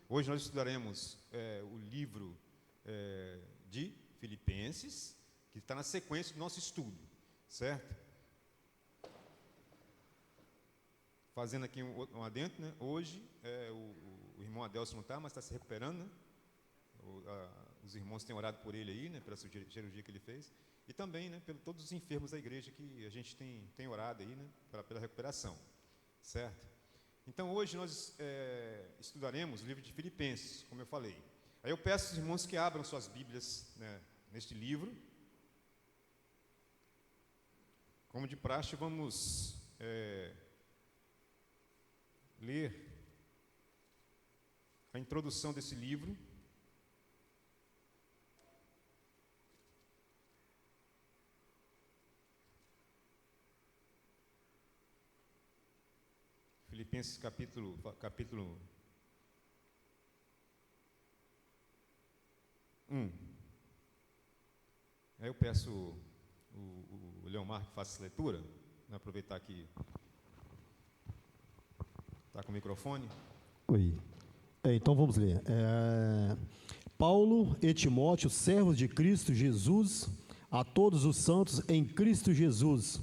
Hoje nós estudaremos o livro de Filipenses, que está na sequência do nosso estudo, certo? Fazendo aqui um adentro, né? Hoje o irmão Adelson não está, mas está se recuperando, né? Os irmãos têm orado por ele aí, né? Pela cirurgia que ele fez, e também, né? Por todos os enfermos da igreja que a gente tem orado aí, né? Pela recuperação, certo? Então hoje nós estudaremos o livro de Filipenses, como eu falei. Aí eu peço aos irmãos que abram suas Bíblias, né, neste livro. Como de praxe, vamos ler a introdução desse livro. Filipenses capítulo 1. Aí eu peço o Leomar que faça essa leitura, né, aproveitar que está com o microfone. Oi. Então vamos ler. Paulo e Timóteo, servos de Cristo Jesus, a todos os santos em Cristo Jesus,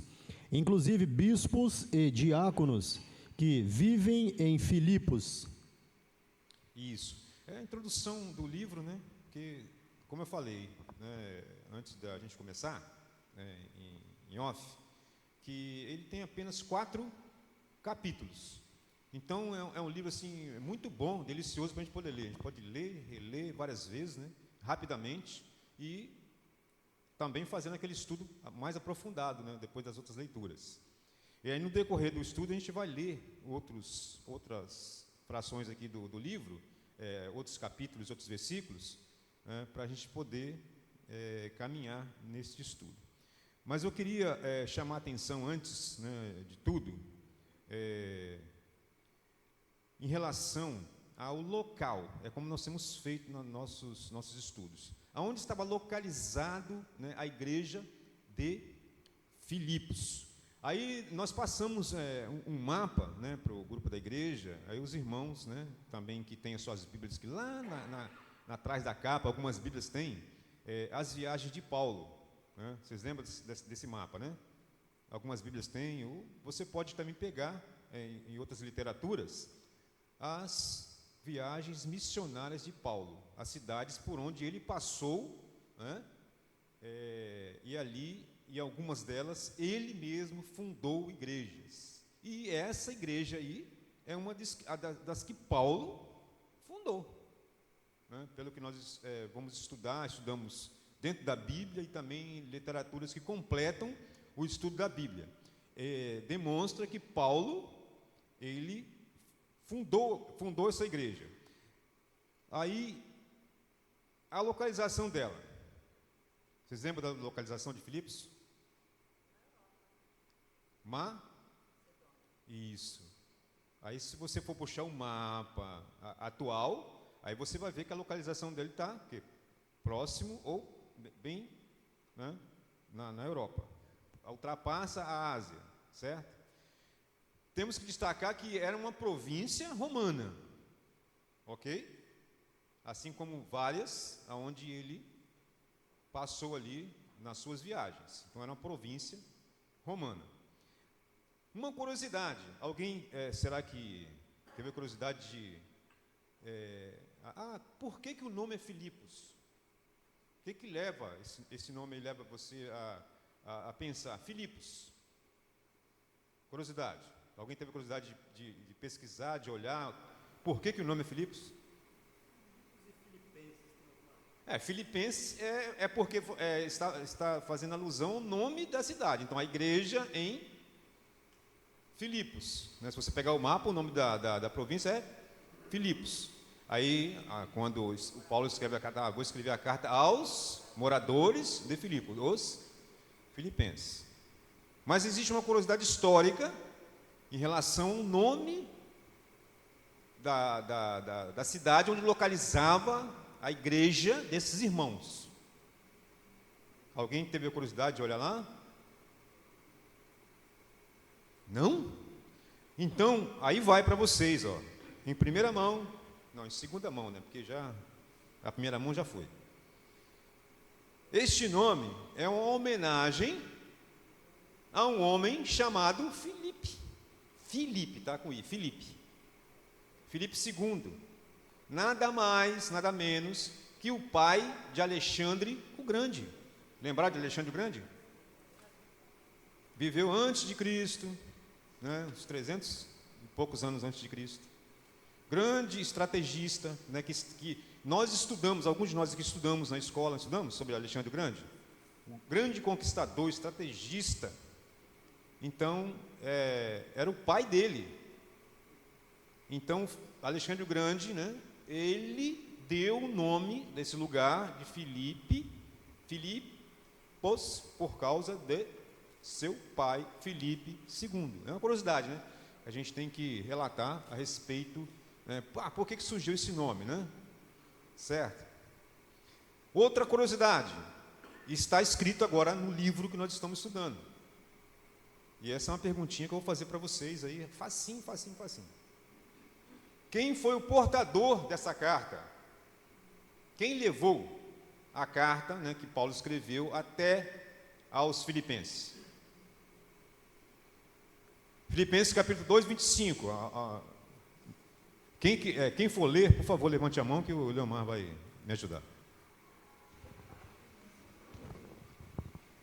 inclusive bispos e diáconos que vivem em Filipos. Isso. É a introdução do livro, né? Que, como eu falei, né, antes da gente começar, né, em off, que ele tem apenas 4 capítulos. Então é um livro assim muito bom, delicioso para a gente poder ler. A gente pode ler, reler várias vezes, né, rapidamente, e também fazendo aquele estudo mais aprofundado, né, depois das outras leituras. E aí no decorrer do estudo a gente vai ler outras frações aqui do livro, outros capítulos, outros versículos, para a gente poder caminhar nesse estudo. Mas eu queria chamar a atenção antes, né, de tudo, em relação ao local, como nós temos feito nos nossos estudos. Aonde estava localizado, né, a igreja de Filipos. Aí nós passamos um mapa, né, para o grupo da igreja. Aí os irmãos, né, também que têm as suas Bíblias, que lá atrás da capa, algumas Bíblias têm, as viagens de Paulo, né? Vocês lembram desse mapa, né? Algumas Bíblias têm, ou você pode também pegar em outras literaturas as viagens missionárias de Paulo, as cidades por onde ele passou, né? E ali, e algumas delas, ele mesmo fundou igrejas. E essa igreja aí é uma das que Paulo fundou, né? Pelo que nós vamos estudamos dentro da Bíblia e também literaturas que completam o estudo da Bíblia. Demonstra que Paulo, ele fundou essa igreja. Aí, a localização dela. Vocês lembram da localização de Filipos? Isso. Aí, se você for puxar o mapa atual, aí você vai ver que a localização dele está próximo ou bem, né, na Europa. Ultrapassa a Ásia, certo? Temos que destacar que era uma província romana, ok? Assim como várias, aonde ele passou ali nas suas viagens. Então era uma província romana. Uma curiosidade, alguém será que teve a curiosidade de por que o nome é Filipos? O que leva esse nome leva você a pensar? Filipos. Curiosidade. Alguém teve curiosidade de pesquisar, de olhar? Por que o nome é Filipos? Filipenses porque está fazendo alusão ao nome da cidade. Então, a igreja em Filipos, né? Se você pegar o mapa, o nome da província é Filipos. Aí, quando o Paulo escreve a carta, vou escrever a carta aos moradores de Filipos, os filipenses. Mas existe uma curiosidade histórica em relação ao nome da cidade onde localizava a igreja desses irmãos. Alguém teve a curiosidade de olhar lá? Não? Então, aí vai para vocês, em primeira mão, Não, em segunda mão, né? Porque já a primeira mão já foi. Este nome é uma homenagem a um homem chamado Filipe. Filipe, tá com I, Filipe. Filipe II. Nada mais, nada menos que o pai de Alexandre o Grande. Lembrar de Alexandre o Grande? Viveu antes de Cristo, né, uns 300 e poucos anos antes de Cristo. Grande estrategista, né, que nós estudamos, alguns de nós aqui estudamos na escola, estudamos sobre Alexandre o Grande. Um grande conquistador, estrategista. Então, era o pai dele. Então, Alexandre o Grande, né, ele deu o nome desse lugar de Filipos, por causa de seu pai, Filipe II. É uma curiosidade, né? A gente tem que relatar a respeito, por que surgiu esse nome, né? Certo? Outra curiosidade, está escrito agora no livro que nós estamos estudando. E essa é uma perguntinha que eu vou fazer para vocês aí, facinho, facinho, facinho. Quem foi o portador dessa carta? Quem levou a carta, né, que Paulo escreveu até aos Filipenses? Filipenses capítulo 2, 25. Quem for ler, por favor, levante a mão que o Leomar vai me ajudar.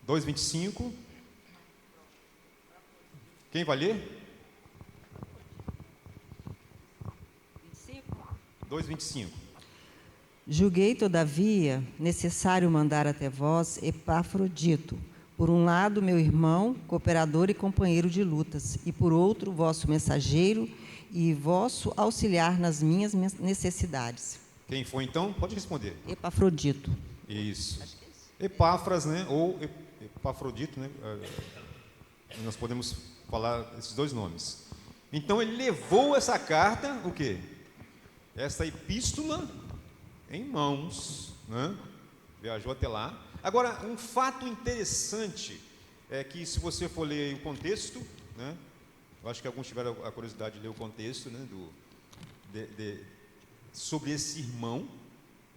2, 25. Quem vai ler? 2, 25. Julguei, todavia, necessário mandar até vós Epafrodito, por um lado, meu irmão, cooperador e companheiro de lutas, e por outro, vosso mensageiro e vosso auxiliar nas minhas necessidades. Quem foi então? Pode responder. Epafrodito. Isso. Epáfras, né? Ou Epafrodito, né? Nós podemos falar esses dois nomes. Então ele levou essa carta, o quê? Essa epístola em mãos, né? Viajou até lá. Agora, um fato interessante é que, se você for ler o contexto, né, eu acho que alguns tiveram a curiosidade de ler o contexto, né, sobre esse irmão,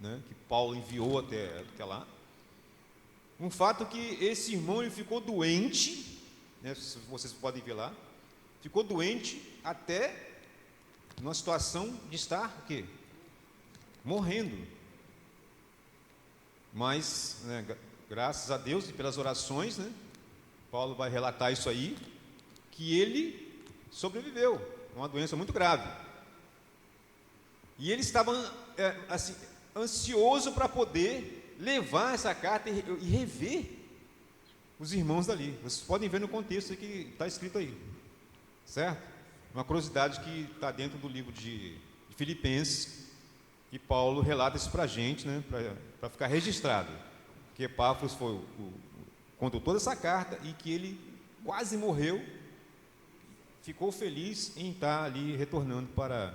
né, que Paulo enviou até lá. Um fato que esse irmão ele ficou doente, né, vocês podem ver lá, ficou doente até numa situação de estar o quê? Morrendo. Mas, né, graças a Deus e pelas orações, né, Paulo vai relatar isso aí, que ele sobreviveu a uma doença muito grave. E ele estava assim, ansioso para poder levar essa carta e rever os irmãos dali. Vocês podem ver no contexto que está escrito aí, certo? Uma curiosidade que está dentro do livro de Filipenses. E Paulo relata isso para a gente, né, para ficar registrado, que Epáfras contou toda essa carta e que ele quase morreu, ficou feliz em estar ali retornando para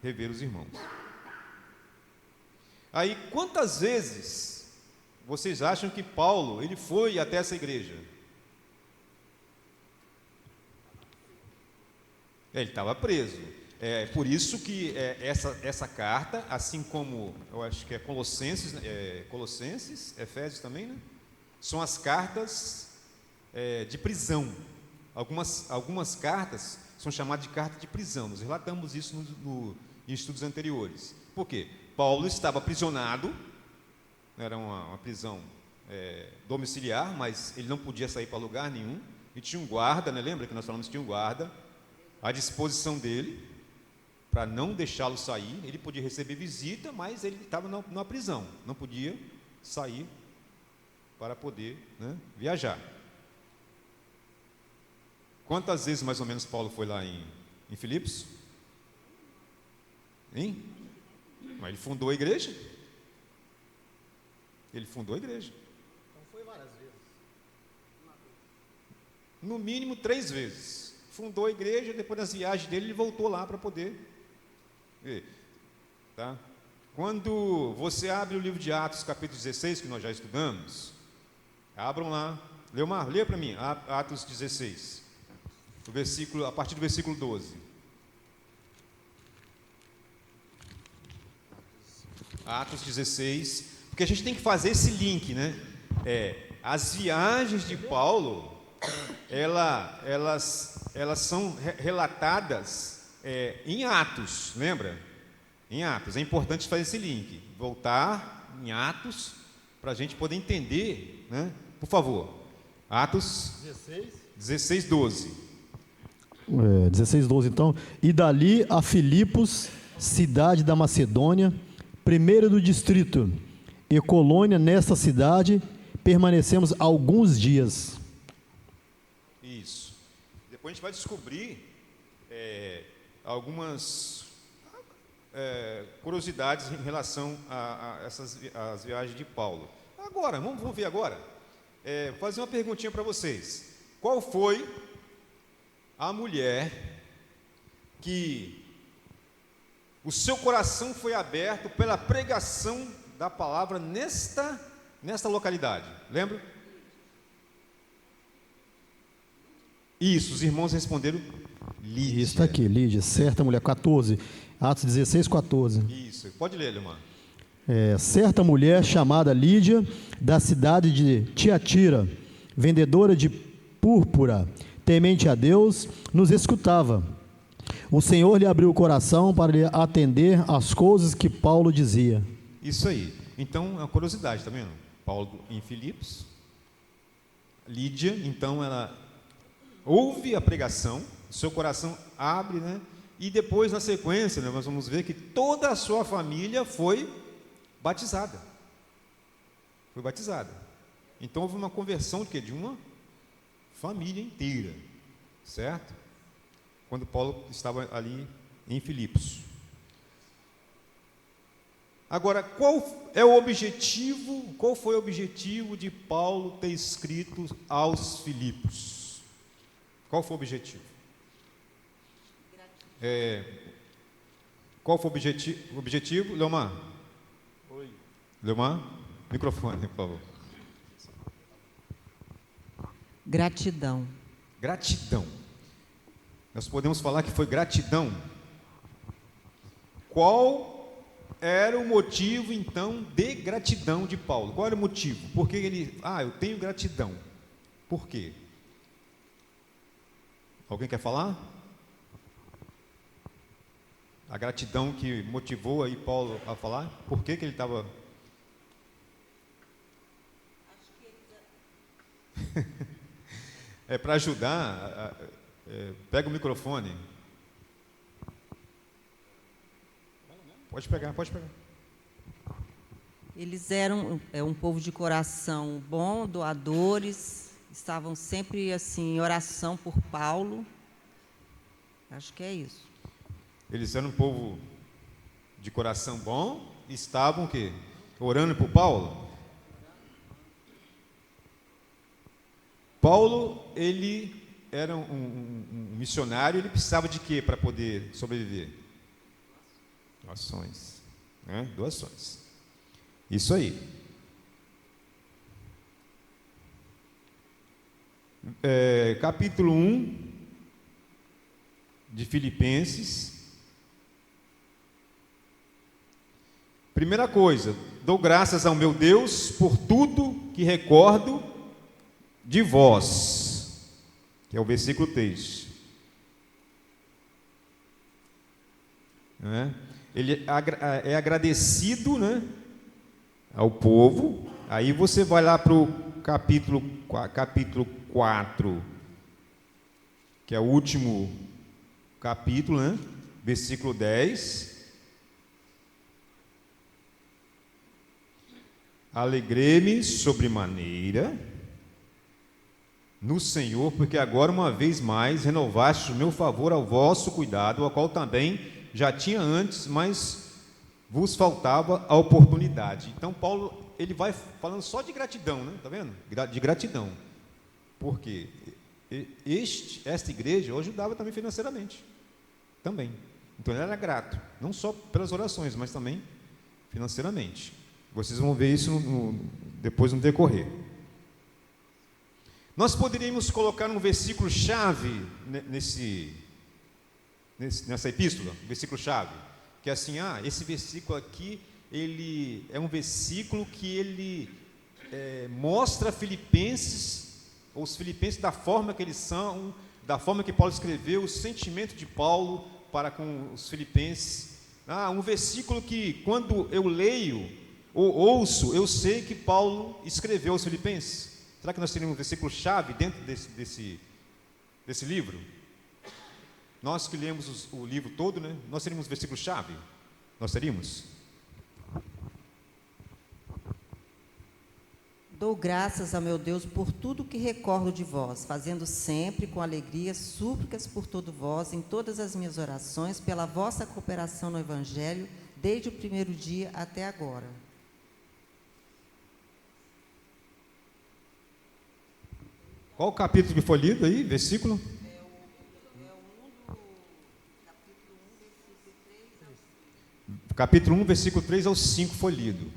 rever os irmãos. Aí, quantas vezes vocês acham que Paulo ele foi até essa igreja? Ele estava preso. É por isso que essa carta, assim como eu acho que é Colossenses, Efésios também, né? São as cartas de prisão. Algumas cartas são chamadas de carta de prisão. Nós relatamos isso em estudos anteriores. Por quê? Paulo estava aprisionado, era uma prisão domiciliar, mas ele não podia sair para lugar nenhum. E tinha um guarda, né? Lembra que nós falamos que tinha um guarda à disposição dele, para não deixá-lo sair. Ele podia receber visita, mas ele estava numa prisão, não podia sair para poder, né, viajar. Quantas vezes mais ou menos Paulo foi lá em Filipos? Hein? Mas ele fundou a igreja? Ele fundou a igreja. Então foi várias vezes. No mínimo 3 vezes. Fundou a igreja, depois das viagens dele, ele voltou lá para poder ver. Tá? Quando você abre o livro de Atos, capítulo 16, que nós já estudamos, abram lá. Leomar, lê para mim, Atos 16, a partir do versículo 12. Atos 16, porque a gente tem que fazer esse link, né? As viagens de Paulo, elas são relatadas em Atos, lembra? Em Atos, é importante fazer esse link, voltar em Atos, para a gente poder entender, né? Por favor, Atos 16, 12. 16, 12 então. E dali a Filipos, cidade da Macedônia, primeira do distrito, e colônia nesta cidade, permanecemos alguns dias. Isso. Depois a gente vai descobrir algumas curiosidades em relação a as viagens de Paulo. Agora, vamos ver agora. Fazer uma perguntinha para vocês. Qual foi a mulher que o seu coração foi aberto pela pregação da palavra nesta localidade? Lembra? Isso, os irmãos responderam Lídia. Isso está aqui, Lídia, certa mulher, 14, Atos 16, 14. Isso, pode ler, irmã. Certa mulher chamada Lídia, da cidade de Tiatira, vendedora de púrpura, temente a Deus, nos escutava. O Senhor lhe abriu o coração para lhe atender às coisas que Paulo dizia. Isso aí. Então, é uma curiosidade, tá vendo? Paulo em Filipos, Lídia, então ela ouve a pregação, seu coração abre, né? E depois, na sequência, né, nós vamos ver que toda a sua família foi batizada. Foi batizada. Então, houve uma conversão de uma família inteira, certo? Quando Paulo estava ali em Filipos. Agora, qual foi o objetivo de Paulo ter escrito aos Filipos? Qual foi o objetivo? Qual foi o objetivo? Leomar? Oi. Leomar? Microfone, por favor. Gratidão. Gratidão. Nós podemos falar que foi gratidão. Qual era o motivo, então, de gratidão de Paulo? Qual era o motivo? Por que ele... eu tenho gratidão. Por quê? Alguém quer falar? A gratidão que motivou aí Paulo a falar? Por que ele estava... para ajudar... pega o microfone. Pode pegar. Eles eram um povo de coração bom, doadores, estavam sempre assim em oração por Paulo. Acho que é isso. Eles eram um povo de coração bom, estavam o quê? Orando por Paulo. Paulo, ele era um missionário, ele precisava de quê para poder sobreviver? Doações. Doações. Isso aí. Capítulo 1 de Filipenses. Primeira coisa, dou graças ao meu Deus por tudo que recordo de vós, que é o versículo 3. Ele é agradecido, né, ao povo. Aí você vai lá para o capítulo 4, que é o último capítulo, né, versículo 10. Alegrei-me sobremaneira no Senhor, porque agora uma vez mais renovaste o meu favor ao vosso cuidado, ao qual também já tinha antes, mas vos faltava a oportunidade. Então Paulo, ele vai falando só de gratidão, né? Tá vendo? De gratidão. Porque esta igreja o ajudava também financeiramente. Também. Então ele era grato, não só pelas orações, mas também financeiramente. Vocês vão ver isso depois no decorrer. Nós poderíamos colocar um versículo-chave nessa epístola, versículo-chave, que é assim, esse versículo aqui, ele é um versículo que ele mostra Filipenses, os filipenses da forma que eles são, da forma que Paulo escreveu, o sentimento de Paulo para com os filipenses. Um versículo que, quando eu leio ou ouço, eu sei que Paulo escreveu aos filipenses. Será que nós teríamos um versículo-chave dentro desse livro? Nós que lemos o livro todo, né? Nós teríamos um versículo-chave? Nós teríamos? Dou graças ao meu Deus por tudo que recordo de vós, fazendo sempre com alegria súplicas por todo vós, em todas as minhas orações, pela vossa cooperação no Evangelho, desde o primeiro dia até agora. Qual o capítulo que foi lido aí? Versículo? Capítulo 1, versículo 3 ao 5 foi lido.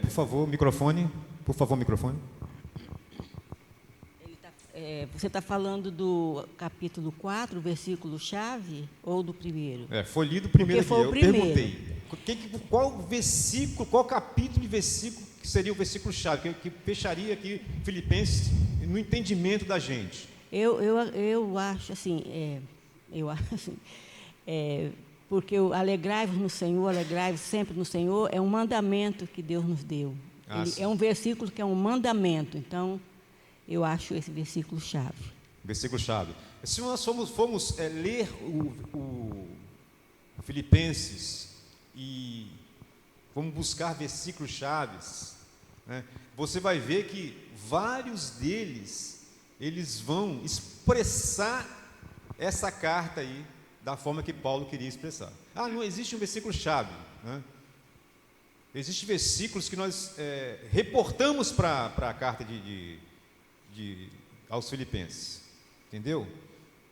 Por favor, microfone. Por favor, microfone. Você está falando do capítulo 4, versículo-chave, ou do primeiro? Foi lido primeiro aqui. Eu perguntei. Qual versículo, qual capítulo de versículo que seria o versículo-chave, que fecharia aqui Filipenses no entendimento da gente? Eu acho assim, porque o alegrai-vos no Senhor, alegrai-vos sempre no Senhor, é um mandamento que Deus nos deu. É um versículo que é um mandamento, então eu acho esse versículo-chave. Versículo-chave. Se nós formos ler o Filipenses e vamos buscar versículos-chaves, né, você vai ver que vários deles, eles vão expressar essa carta aí da forma que Paulo queria expressar. Não existe um versículo-chave, né? Existem versículos que nós reportamos para a carta aos Filipenses, entendeu?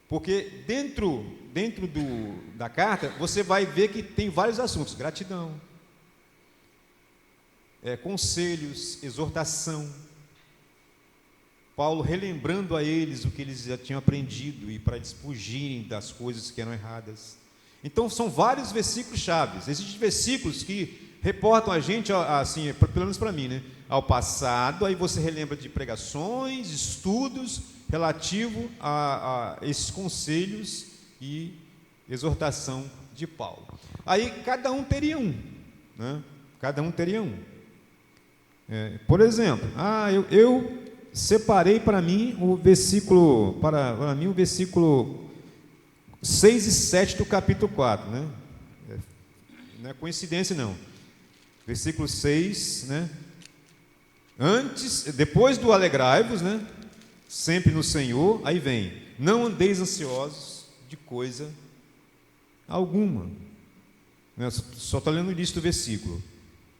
Porque dentro da carta, você vai ver que tem vários assuntos: gratidão, conselhos, exortação, Paulo relembrando a eles o que eles já tinham aprendido e para eles fugirem das coisas que eram erradas. Então, são vários versículos chaves. Existem versículos que reportam a gente, assim, pelo menos para mim, né, ao passado. Aí você relembra de pregações, estudos relativo a esses conselhos e exortação de Paulo. Aí cada um teria um, né? Cada um teria um. Por exemplo, eu separei para mim o versículo, o versículo 6 e 7 do capítulo 4, né? Não é coincidência, não. Versículo 6, né? Depois do alegrai-vos, né? Sempre no Senhor, aí vem: não andeis ansiosos de coisa alguma. Só estou lendo o início do versículo.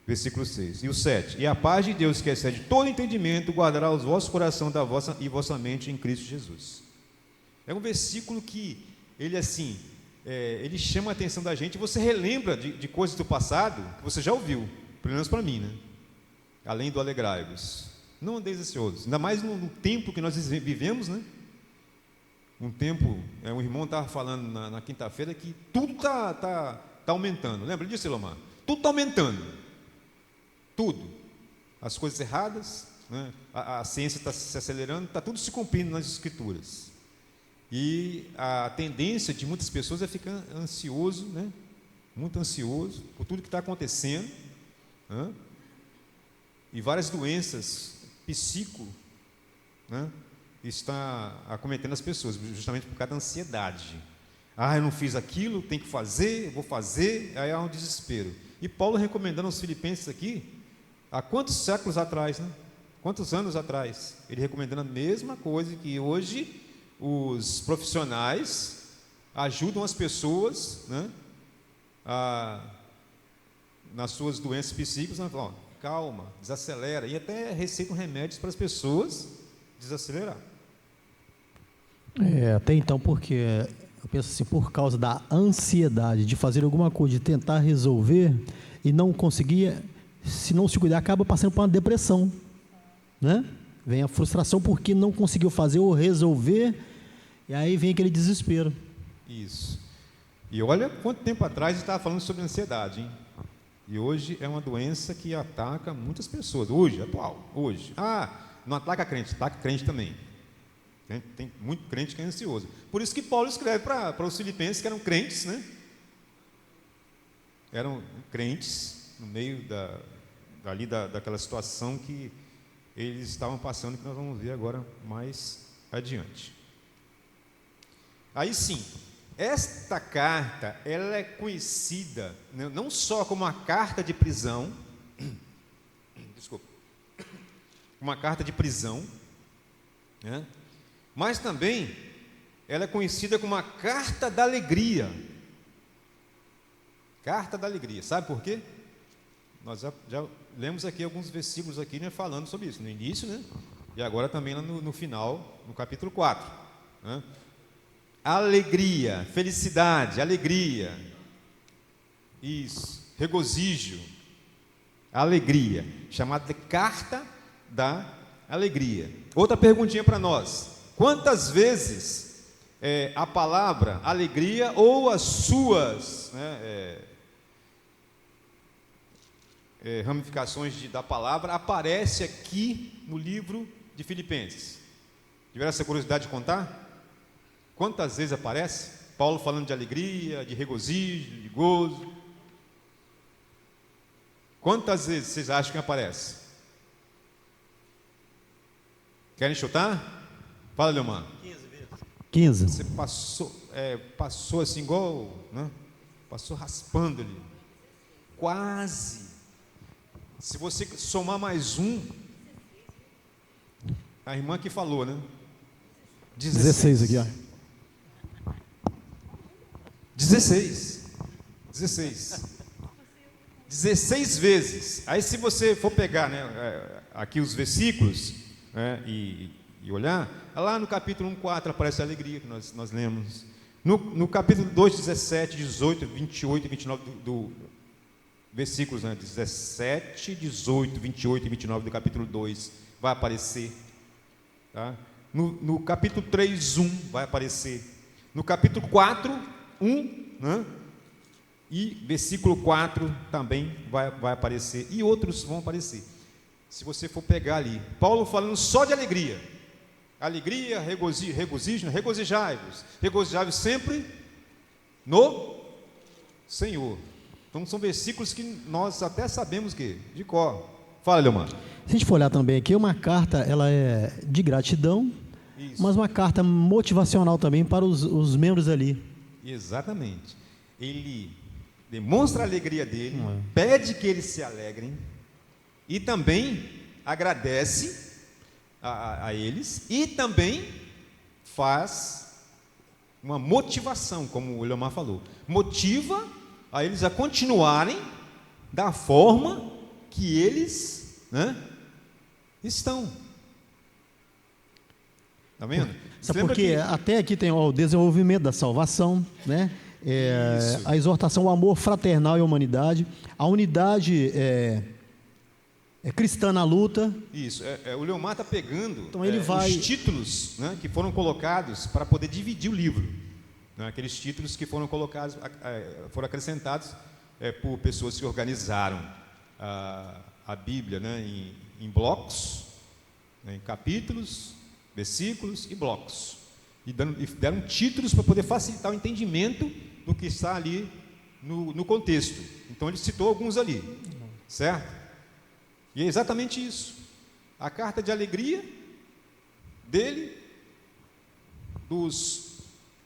Versículo 6. E o 7. E a paz de Deus, que excede todo entendimento, guardará os vossos corações e vossa mente em Cristo Jesus. É um versículo que ele assim, ele chama a atenção da gente. Você relembra de coisas do passado que você já ouviu, pelo menos para mim, né? Além do alegrai-vos. Não andeis ansiosos. Ainda mais no tempo que nós vivemos, né? Um tempo, um irmão estava falando na quinta-feira que tudo tá aumentando. Lembra disso, Elomar? Tudo está aumentando. Tudo. As coisas erradas, né? A ciência está se acelerando, está tudo se cumprindo nas Escrituras. E a tendência de muitas pessoas é ficar ansioso, né? Muito ansioso por tudo que está acontecendo, né? E várias doenças né? Está acometendo as pessoas, justamente por causa da ansiedade. Eu não fiz aquilo, tem que fazer, eu vou fazer, aí há um desespero. E Paulo recomendando aos filipenses aqui, há quantos séculos atrás, né? Quantos anos atrás? Ele recomendando a mesma coisa que hoje os profissionais ajudam as pessoas, né? Nas suas doenças psíquicas, né? Calma, desacelera, e até receitam remédios para as pessoas desacelerar. Até então, porque eu penso assim, por causa da ansiedade de fazer alguma coisa, de tentar resolver e não conseguir, se não se cuidar, acaba passando por uma depressão, né? Vem a frustração porque não conseguiu fazer ou resolver, e aí vem aquele desespero. Isso. E olha quanto tempo atrás estava falando sobre ansiedade, hein? E hoje é uma doença que ataca muitas pessoas. Hoje, atual, hoje. Não ataca crente, ataca crente também. Tem muito crente que é ansioso. Por isso que Paulo escreve para os filipenses que eram crentes, né? Eram crentes no meio daquela situação que eles estavam passando, que nós vamos ver agora mais adiante. Aí sim, esta carta, ela é conhecida, né, não só como uma carta de prisão, uma carta de prisão, né, mas também ela é conhecida como uma carta da alegria. Carta da alegria. Sabe por quê? Nós já lemos aqui alguns versículos aqui, né, falando sobre isso, no início, né, e agora também lá no final, no capítulo 4. Né? Alegria, felicidade, alegria. Isso, regozijo, alegria. Chamada de carta da alegria. Outra perguntinha para nós. Quantas vezes a palavra alegria ou as suas ramificações da palavra aparece aqui no livro de Filipenses? Tiveram essa curiosidade de contar? Quantas vezes aparece? Paulo falando de alegria, de regozijo, de gozo. Quantas vezes vocês acham que aparece? Querem chutar? Fala, Leomar. 15 vezes. 15. Você passou assim igual, né? Passou raspando ali. Quase. Se você somar mais um, a irmã que falou, né? 16 aqui, ó. 16 vezes. Aí se você for pegar, né, aqui os versículos, né, e olhar, lá no capítulo 1:4 aparece a alegria que nós lemos. No capítulo 2, 17, 18, 28 e 29 versículos, né, 17, 18, 28 e 29 do capítulo 2 vai aparecer. Tá? No capítulo 3, 1 vai aparecer. No capítulo 4, 1, né? E versículo 4 também vai aparecer, e outros vão aparecer. Se você for pegar ali, Paulo falando só de alegria, regozijo, regozijai-vos sempre no Senhor. Então são versículos que nós até sabemos que de cor. Fala, Leomar. Se a gente for olhar também aqui, uma carta, ela é de gratidão, isso, mas uma carta motivacional também para os membros ali. Exatamente. Ele demonstra a alegria dele, pede que eles se alegrem e também agradece a eles e também faz uma motivação, como o Leomar falou. Motiva a eles a continuarem da forma que eles, né, estão. Está vendo? Sabe porque até aqui tem o desenvolvimento da salvação, né? A exortação ao amor fraternal e à humanidade, a unidade cristã na luta. Isso, o Leomar está pegando então ele os títulos, né, que foram colocados para poder dividir o livro, né, aqueles títulos que foram colocados, foram acrescentados por pessoas que organizaram a Bíblia, né, em blocos, né, em capítulos, versículos e blocos, e deram títulos para poder facilitar o entendimento do que está ali no contexto. Então ele citou alguns ali, certo? E é exatamente isso, a carta de alegria dele,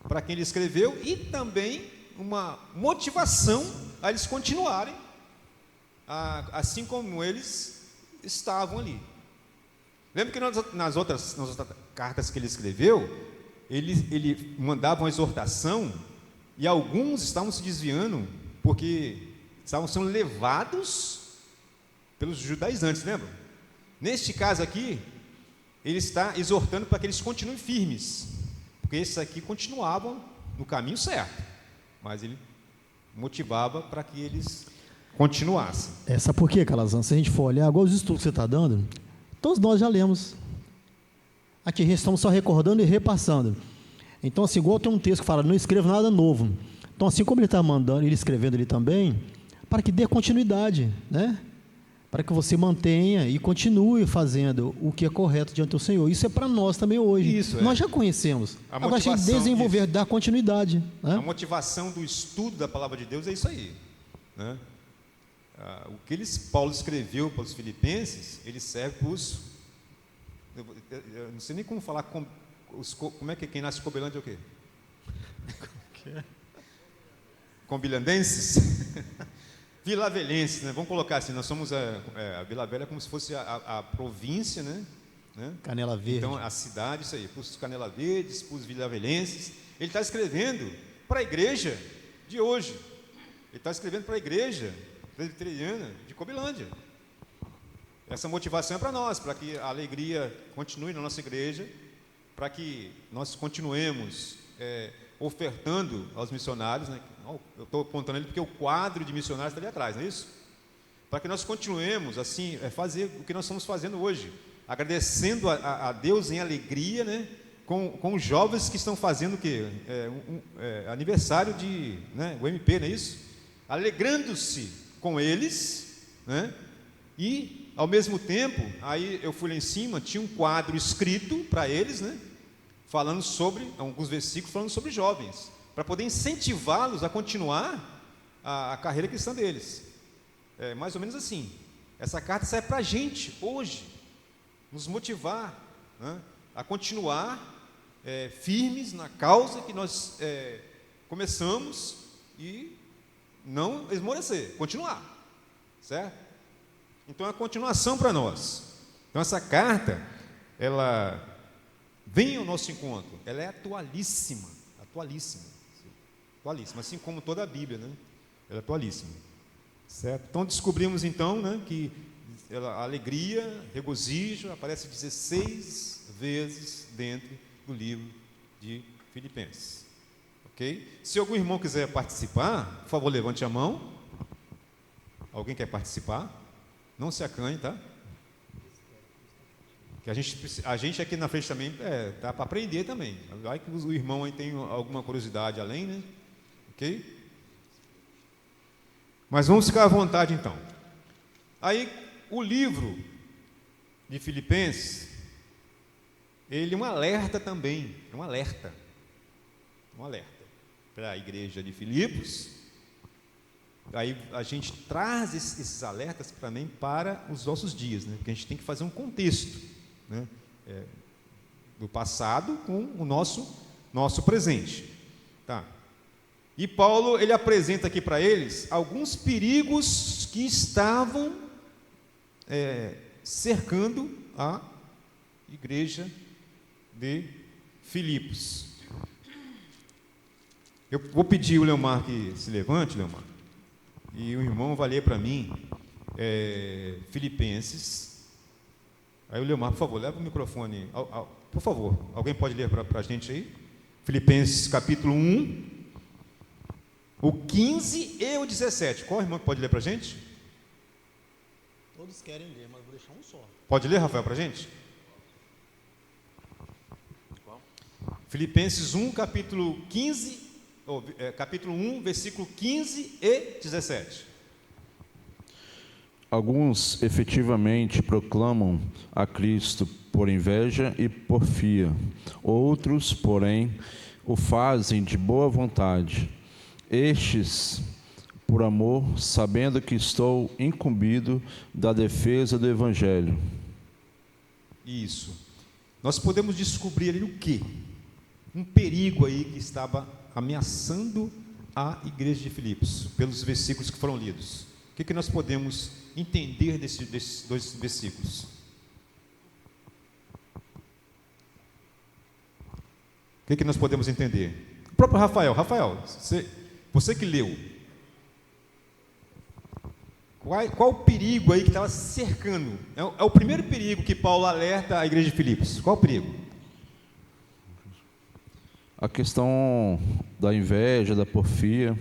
para quem ele escreveu, e também uma motivação a eles continuarem assim como eles estavam ali. Lembra que nas outras cartas que ele escreveu, ele mandava uma exortação, e alguns estavam se desviando, porque estavam sendo levados pelos judaizantes, lembra? Neste caso aqui, ele está exortando para que eles continuem firmes, porque esses aqui continuavam no caminho certo, mas ele motivava para que eles continuassem. Sabe por quê, Calazans? Se a gente for olhar, agora os estudos que você está dando, todos nós já lemos. Aqui a gente estamos só recordando e repassando. Então, assim, igual tem um texto que fala, não escreva nada novo. Então, assim como ele está mandando, ele escrevendo ali também, para que dê continuidade, né? Para que você mantenha e continue fazendo o que é correto diante do Senhor. Isso é para nós também hoje. Isso, nós já conhecemos. Agora a gente desenvolver, dar continuidade. Né? A motivação do estudo da palavra de Deus é isso aí. Né? O que Paulo escreveu para os filipenses, ele serve para os... Eu não sei nem como falar, como é que quem nasce em Cobilândia é o quê? Combilandenses? Vilavelhenses, né? Vamos colocar assim, nós somos a Vila Velha é como se fosse a província, né? Canela Verde. Então, a cidade, isso aí, para os Canela Verdes, para os vilavelhenses. Ele está escrevendo para a igreja de hoje. Ele está escrevendo para a igreja presbiteriana de Cobilândia. Essa motivação é para nós, para que a alegria continue na nossa igreja, para que nós continuemos ofertando aos missionários, né? Eu estou apontando ele porque o quadro de missionários está ali atrás, não é isso? Para que nós continuemos assim, fazer o que nós estamos fazendo hoje, agradecendo a Deus em alegria, né? Com os jovens que estão fazendo o quê? Aniversário de, né? O MP, não é isso? Alegrando-se com eles, né? E ao mesmo tempo, aí eu fui lá em cima, tinha um quadro escrito para eles, né? Falando sobre, alguns versículos falando sobre jovens, para poder incentivá-los a continuar a carreira cristã deles. É mais ou menos assim. Essa carta serve para a gente, hoje, nos motivar, né, a continuar firmes na causa que nós começamos e não esmorecer, continuar, certo? Então, é a continuação para nós. Então, essa carta, ela vem ao nosso encontro, ela é atualíssima, assim como toda a Bíblia, né? Ela é atualíssima, certo? Então descobrimos então, né, que a alegria, regozijo, aparece 16 vezes dentro do livro de Filipenses, ok? Se algum irmão quiser participar, por favor, levante a mão. Alguém quer participar? Não se acanhe, tá? Que a gente aqui na frente também dá para aprender também. Vai que o irmão aí tem alguma curiosidade além, né? Ok? Mas vamos ficar à vontade então. Aí o livro de Filipenses, ele é um alerta também, um alerta para a igreja de Filipos. Aí a gente traz esses alertas também para os nossos dias, né? Porque a gente tem que fazer um contexto, né? Do passado com o nosso presente, tá? E Paulo, ele apresenta aqui para eles alguns perigos que estavam cercando a igreja de Filipos. Eu vou pedir o Leomar que se levante, Leomar, e o irmão vai ler para mim Filipenses. Aí o Leomar, por favor, leva o microfone, por favor, alguém pode ler para a gente aí? Filipenses capítulo 1, o 15 e o 17. Qual irmão que pode ler para a gente? Todos querem ler, mas vou deixar um só. Pode ler, Rafael, para a gente? Qual? Filipenses 1, capítulo 15, capítulo 1, versículo 15 e 17. Alguns efetivamente proclamam a Cristo por inveja e porfia. Outros, porém, o fazem de boa vontade. Estes, por amor, sabendo que estou incumbido da defesa do Evangelho. Isso. Nós podemos descobrir ali o quê? Um perigo aí que estava ameaçando a igreja de Filipos, pelos versículos que foram lidos. O que nós podemos entender desses dois versículos? O que nós podemos entender? O próprio Rafael, você que leu, qual o perigo aí que estava cercando? É o primeiro perigo que Paulo alerta a igreja de Filipos. Qual o perigo? A questão da inveja, da porfia.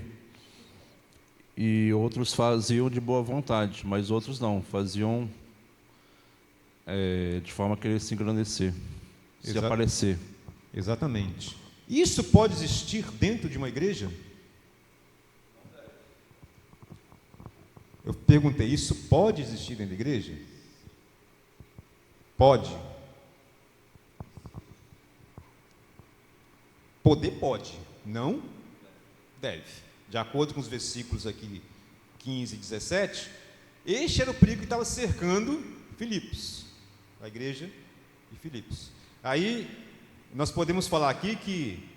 E outros faziam de boa vontade, mas outros não, faziam de forma a querer se engrandecer, se aparecer. Exatamente. Isso pode existir dentro de uma igreja? Eu perguntei, isso pode existir dentro da igreja? Pode. Poder pode, não deve. De acordo com os versículos aqui 15 e 17, este era o perigo que estava cercando Filipos, a igreja de Filipos. Aí, nós podemos falar aqui que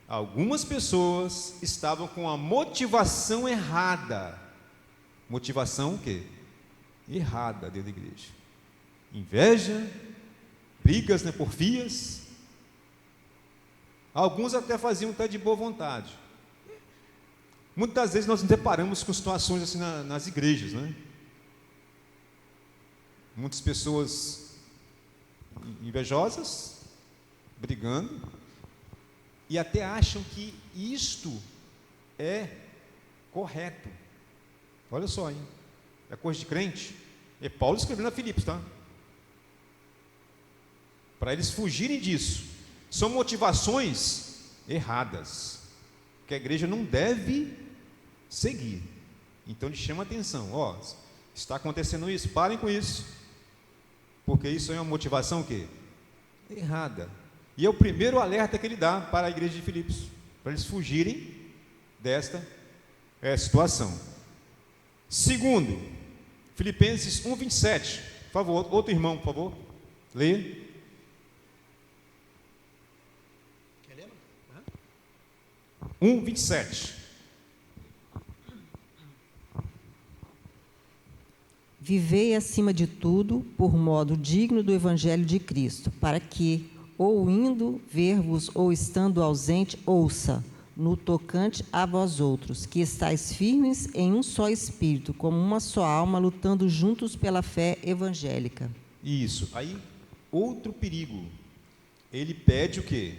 algumas pessoas estavam com a motivação errada. Motivação o quê? Errada dentro da igreja. Inveja, brigas, né, porfias. Alguns até faziam até de boa vontade. Muitas vezes nós nos deparamos com situações assim nas igrejas, né? Muitas pessoas invejosas, brigando, e até acham que isto é correto. Olha só, hein? É coisa de crente. É Paulo escrevendo a Filipos, tá? Para eles fugirem disso. São motivações erradas, que a igreja não deve seguir. Então ele chama a atenção, ó, está acontecendo isso, parem com isso, porque isso é uma motivação o quê? Errada. E é o primeiro alerta que ele dá para a igreja de Filipos, para eles fugirem desta situação. Segundo, Filipenses 1:27. Por favor, outro irmão, por favor, leia. 1:27. Vivei acima de tudo por modo digno do Evangelho de Cristo, para que, ou indo ver-vos, ou estando ausente, ouça, no tocante a vós outros, que estáis firmes em um só espírito, como uma só alma, lutando juntos pela fé evangélica. Isso. Aí, outro perigo. Ele pede o quê?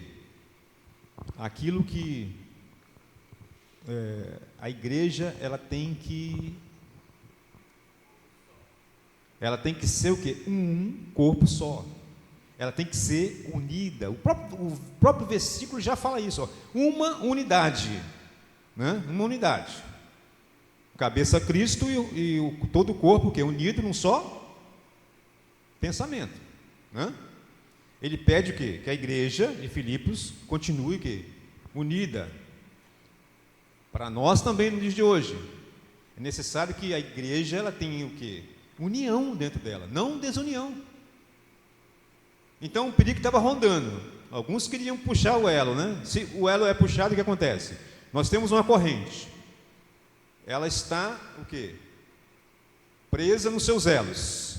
Aquilo que a igreja ela tem que ser o quê? Um corpo só. Ela tem que ser unida. O próprio versículo já fala isso, ó. Uma unidade, né? Uma unidade. Cabeça Cristo e todo o corpo que é unido num só pensamento, né? Ele pede o quê? Que a igreja de Filipos continue o quê? Unida. Para nós também no dia de hoje é necessário que a igreja ela tenha o quê? União dentro dela, não desunião. Então o perigo estava rondando. Alguns queriam puxar o elo, né? Se o elo é puxado, o que acontece? Nós temos uma corrente. Ela está o quê? Presa nos seus elos.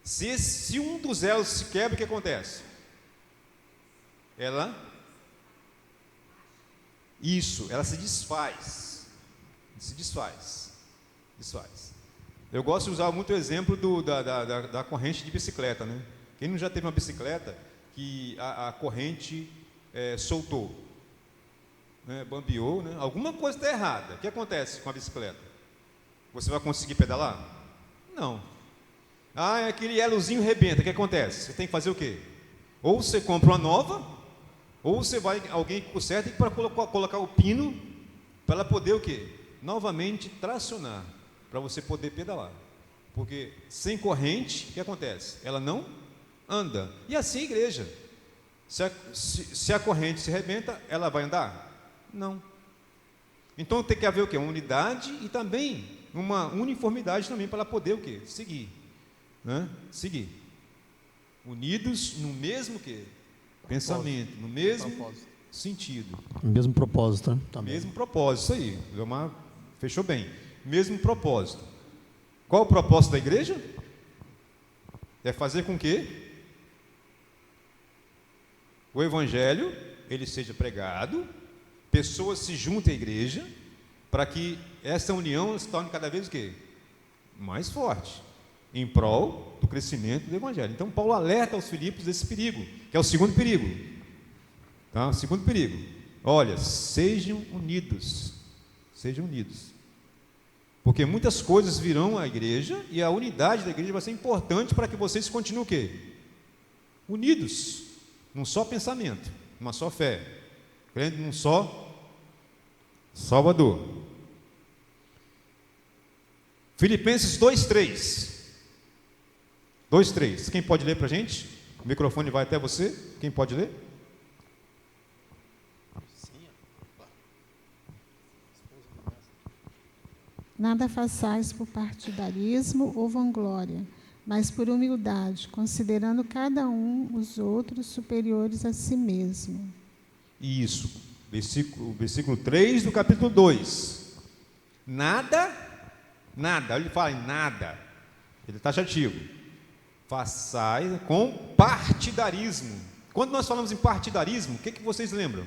Se um dos elos se quebra, o que acontece? Ela se desfaz. Se desfaz. Eu gosto de usar muito o exemplo da corrente de bicicleta, né? Quem não já teve uma bicicleta que a corrente soltou, né? Bambeou, né? Alguma coisa está errada. O que acontece com a bicicleta? Você vai conseguir pedalar? Não. Aquele elozinho rebenta. O que acontece? Você tem que fazer o quê? Ou você compra uma nova, ou você vai, alguém que conserta, para colocar o pino para ela poder o quê? Novamente tracionar, para você poder pedalar. Porque sem corrente, o que acontece? Ela não anda. E assim a igreja. Se a corrente se rebenta, ela vai andar? Não. Então tem que haver o quê? Uma unidade e também uma uniformidade também para ela poder o quê? Seguir. Né? Seguir. Unidos no mesmo quê? Pensamento, no mesmo sentido. Mesmo propósito, né? Também. Mesmo propósito, isso aí. Fechou bem. Mesmo propósito. Qual o propósito da igreja? É fazer com que o evangelho ele seja pregado, pessoas se juntem à igreja, para que essa união se torne cada vez o quê? Mais forte, em prol do crescimento do evangelho. Então Paulo alerta aos Filipos desse perigo, que é o segundo perigo. Tá? O segundo perigo. Olha, sejam unidos. Sejam unidos. Porque muitas coisas virão à igreja e a unidade da igreja vai ser importante para que vocês continuem o quê? Unidos, num só pensamento, numa só fé, crendo num só Salvador. Filipenses 2:3. 2:3. Quem pode ler para a gente? O microfone vai até você. Quem pode ler? Nada façais por partidarismo ou vanglória, mas por humildade, considerando cada um os outros superiores a si mesmo. Isso. Versículo 3 do capítulo 2. Nada, ele fala em nada. Ele está taxativo. Façais com partidarismo. Quando nós falamos em partidarismo, o que vocês lembram?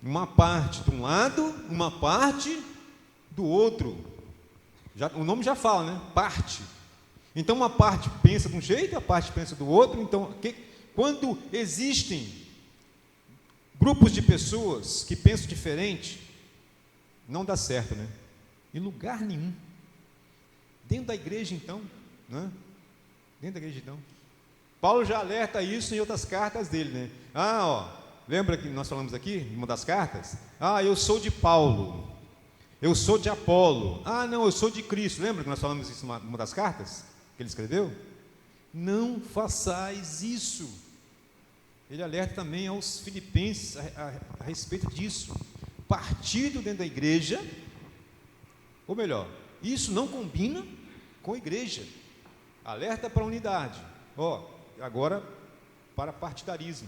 Uma parte de um lado, uma parte do outro. O nome já fala, né? Parte. Então, uma parte pensa de um jeito, a parte pensa do outro. Então, quando existem grupos de pessoas que pensam diferente, não dá certo, né? Em lugar nenhum. Dentro da igreja, então, né? Dentro da igreja, então. Paulo já alerta isso em outras cartas dele, né? Lembra que nós falamos aqui, em uma das cartas? Eu sou de Paulo, eu sou de Apolo, não, eu sou de Cristo. Lembra que nós falamos isso em uma das cartas que ele escreveu? Não façais isso. Ele alerta também aos filipenses a respeito disso. Partido dentro da igreja, ou melhor, isso não combina com a igreja. Alerta para a unidade. Agora para partidarismo.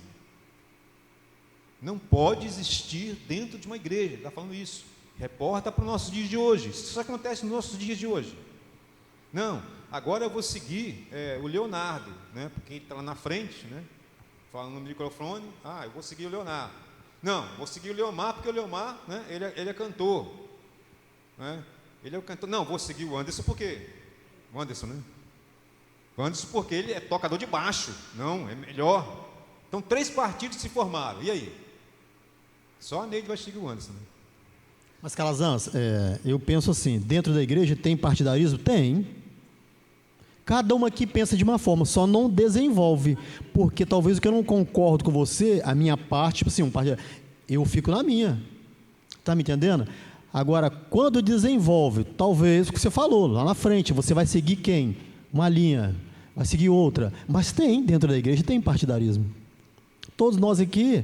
Não pode existir dentro de uma igreja. Está falando isso. Reporta para os nossos dias de hoje. Isso acontece nos nossos dias de hoje. Não, agora eu vou seguir o Leonardo, né? Porque ele está lá na frente, né? Falando no microfone. Eu vou seguir o Leonardo. Não, vou seguir o Leomar, porque o Leomar, né? Ele é cantor, né? Ele é o cantor. Não, vou seguir o Anderson, porque o Anderson, né? O Anderson, porque ele é tocador de baixo. Não, é melhor. Então, 3 partidos se formaram. E aí? Só a Neide vai seguir o Anderson, né? Mas, Calazans, eu penso assim, dentro da igreja tem partidarismo? Tem. Cada uma aqui pensa de uma forma, só não desenvolve. Porque talvez o que eu não concordo com você, a minha parte, tipo assim, eu fico na minha. Está me entendendo? Agora, quando desenvolve, talvez o que você falou, lá na frente, você vai seguir quem? Uma linha, vai seguir outra. Mas dentro da igreja tem partidarismo. Todos nós aqui,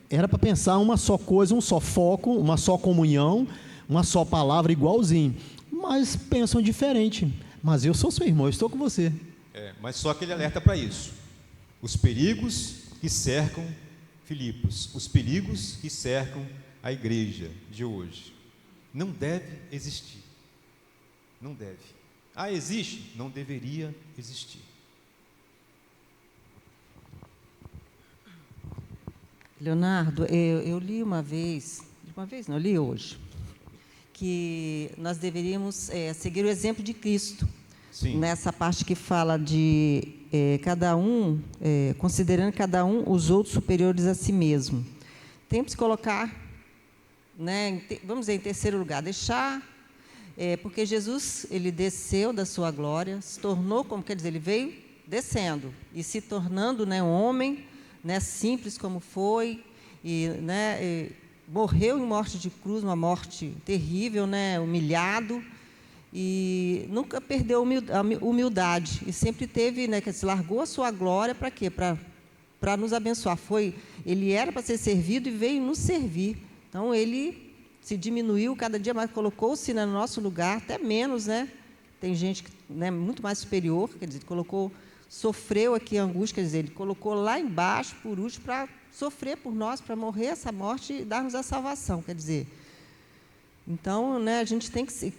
era para pensar uma só coisa, um só foco, uma só comunhão, uma só palavra, igualzinho. Mas pensam diferente. Mas eu sou seu irmão, eu estou com você. Mas só que ele alerta para isso. Os perigos que cercam Filipos, os perigos que cercam a igreja de hoje. Não deve existir. Não deve. Existe? Não deveria existir. Leonardo, eu li uma vez não, eu li hoje, que nós deveríamos seguir o exemplo de Cristo. Sim. Nessa parte que fala de cada um, considerando cada um os outros superiores a si mesmo. Temos que colocar, né, vamos dizer, em terceiro lugar, porque Jesus, ele desceu da sua glória, se tornou, como quer dizer, ele veio descendo e se tornando, né, um homem, né, simples como foi, e morreu em morte de cruz, uma morte terrível, né, humilhado, e nunca perdeu a humildade, e sempre teve, né, que se largou a sua glória para quê? Para nos abençoar. Ele era para ser servido e veio nos servir. Então, ele se diminuiu cada dia mais, colocou-se no nosso lugar, até menos, né? Tem gente que, né, muito mais superior, quer dizer, sofreu aqui a angústia, quer dizer, ele colocou lá embaixo, por último, para sofrer por nós, para morrer essa morte e dar-nos a salvação, quer dizer. Então, né, a gente tem que...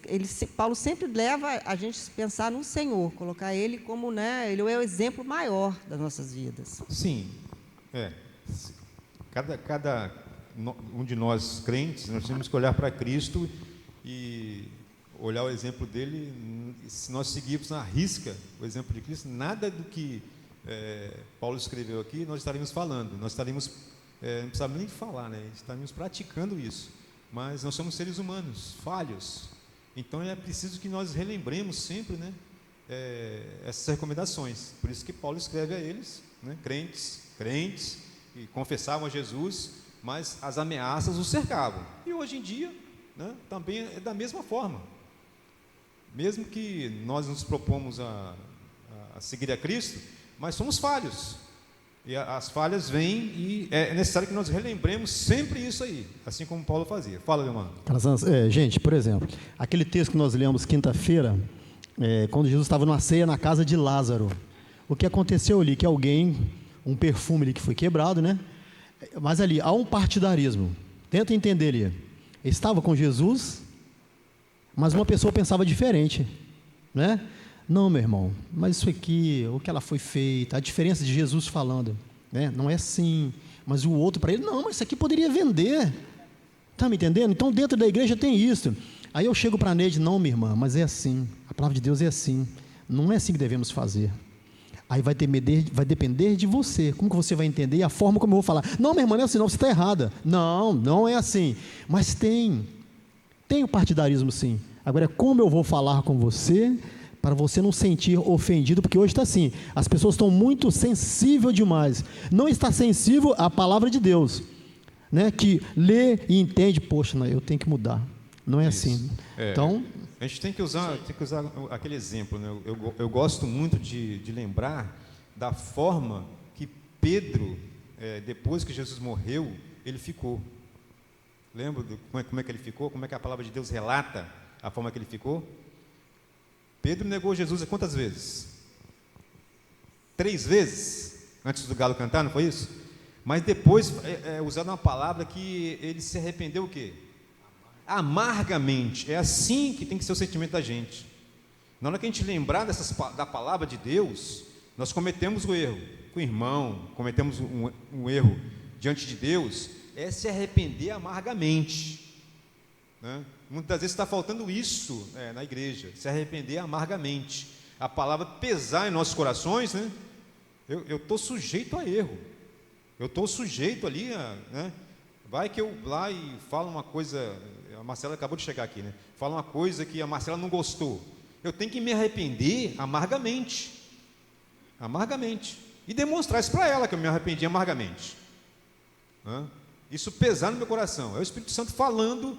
Paulo sempre leva a gente a pensar no Senhor, colocar Ele como, né, Ele é o exemplo maior das nossas vidas. Sim, cada um de nós crentes, nós temos que olhar para Cristo e olhar o exemplo dele. Se nós seguirmos na risca o exemplo de Cristo, nada do que Paulo escreveu aqui nós estaremos falando, não precisamos nem falar, né? Estaremos praticando isso, mas nós somos seres humanos, falhos, então é preciso que nós relembremos sempre, né, essas recomendações. Por isso que Paulo escreve a eles, né, crentes que confessavam a Jesus, mas as ameaças os cercavam. E hoje em dia né, também é da mesma forma. Mesmo que nós nos propomos a seguir a Cristo, mas somos falhos. E as falhas vêm e é necessário que nós relembremos sempre isso aí, assim como Paulo fazia. Fala, meu irmão. Gente, por exemplo, aquele texto que nós lemos quinta-feira, quando Jesus estava numa ceia na casa de Lázaro, o que aconteceu ali? Que um perfume ali que foi quebrado, né? Mas ali há um partidarismo. Tenta entender ali. Ele estava com Jesus, mas uma pessoa pensava diferente, né? Não, meu irmão, mas isso aqui, o que ela foi feita, a diferença de Jesus falando, né? Não é assim, mas o outro para ele, não, mas isso aqui poderia vender, está me entendendo? Então dentro da igreja tem isso. Aí eu chego para a Neide, não, minha irmã, mas é assim, a palavra de Deus é assim, não é assim que devemos fazer. Aí vai depender de você, como que você vai entender e a forma como eu vou falar. Não, minha irmã, não é assim, não, você está errada. Não, não é assim, mas tem o partidarismo sim. Agora, como eu vou falar com você, para você não sentir ofendido, porque hoje está assim, as pessoas estão muito sensíveis demais, não está sensível à palavra de Deus, né? Que lê e entende, poxa, não, eu tenho que mudar, não é isso. Assim. Então, a gente tem que usar aquele exemplo, né? Eu gosto muito de lembrar da forma que Pedro, depois que Jesus morreu, ele ficou. Lembra como é que ele ficou? Como é que a palavra de Deus relata a forma que ele ficou? Pedro negou Jesus quantas vezes? 3 vezes antes do galo cantar, não foi isso? Mas depois usando uma palavra que ele se arrependeu o quê? Amargamente. É assim que tem que ser o sentimento da gente. Na hora que a gente lembrar da palavra de Deus, nós cometemos o erro com o irmão, cometemos um erro diante de Deus, é se arrepender amargamente, né? Muitas vezes está faltando isso na igreja, se arrepender amargamente, a palavra pesar em nossos corações, né? Eu estou sujeito a erro, eu estou sujeito ali, né? Vai que eu lá e falo uma coisa, a Marcela acabou de chegar aqui, né? Fala uma coisa que a Marcela não gostou, eu tenho que me arrepender amargamente, e demonstrar isso para ela, que eu me arrependi amargamente, né? Isso pesar no meu coração, é o Espírito Santo falando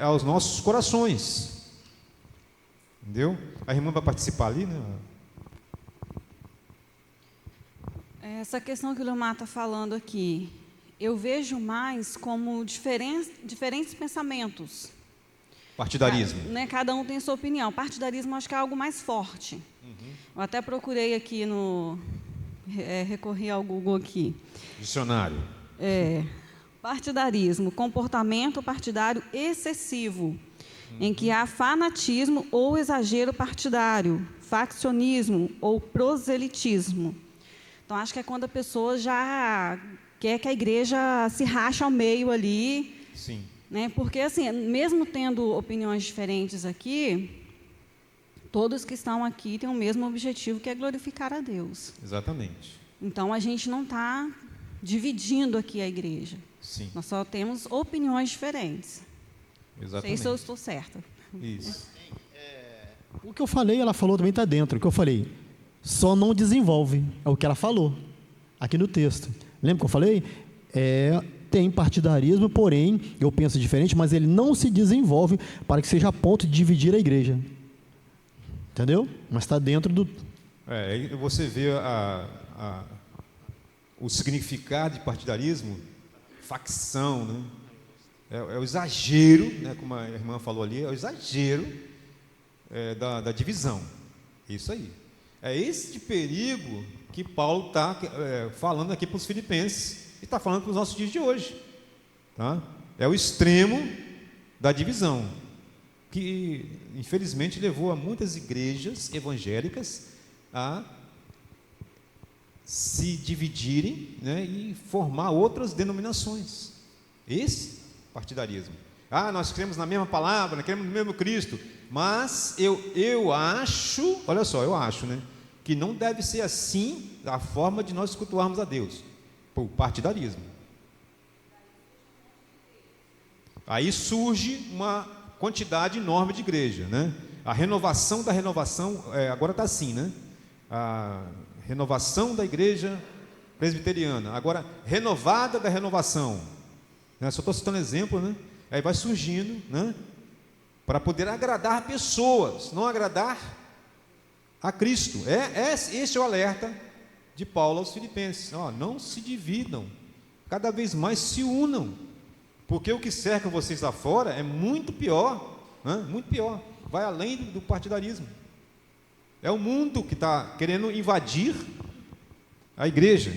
aos nossos corações, entendeu? A irmã vai participar ali, né? Essa questão que o Leomar está falando aqui, eu vejo mais como diferentes pensamentos. Partidarismo. Cada um tem sua opinião. Partidarismo acho que é algo mais forte. Uhum. Eu até procurei aqui recorri ao Google aqui. Dicionário. Partidarismo, comportamento partidário excessivo, em que há fanatismo ou exagero partidário, faccionismo ou proselitismo. Então, acho que é quando a pessoa já quer que a igreja se rache ao meio ali. Sim. Né? Porque, assim, mesmo tendo opiniões diferentes aqui, todos que estão aqui têm o mesmo objetivo, que é glorificar a Deus. Exatamente. Então, a gente não está dividindo aqui a igreja. Sim. Nós só temos opiniões diferentes. Exatamente. Não sei se eu estou certa. Isso. O que eu falei, ela falou também está dentro. O que eu falei, só não desenvolve, é o que ela falou, aqui no texto. Lembra que eu falei? Tem partidarismo, porém, eu penso diferente, mas ele não se desenvolve para que seja a ponto de dividir a igreja. Entendeu? Mas está dentro do... Você vê o significado de partidarismo, facção, né? É o exagero, né, como a irmã falou ali, é o exagero da divisão. Isso aí. É esse perigo que Paulo está falando aqui para os filipenses e está falando para os nossos dias de hoje. Tá? É o extremo da divisão, que infelizmente levou a muitas igrejas evangélicas a se dividirem, né, e formar outras denominações. Esse partidarismo. Nós cremos na mesma palavra, cremos no mesmo Cristo, mas eu acho, olha só, eu acho, né, que não deve ser assim a forma de nós cultuarmos a Deus. O partidarismo. Aí surge uma quantidade enorme de igreja, né? A renovação da renovação, agora está assim, né? A renovação da igreja presbiteriana, agora renovada da renovação. né? Só estou citando exemplo, né? Aí vai surgindo, né? Para poder agradar pessoas, não agradar a Cristo. Esse é o alerta de Paulo aos Filipenses. Não se dividam, cada vez mais se unam, porque o que cerca vocês lá fora é muito pior, né? Muito pior, vai além do partidarismo. É o mundo que está querendo invadir a igreja.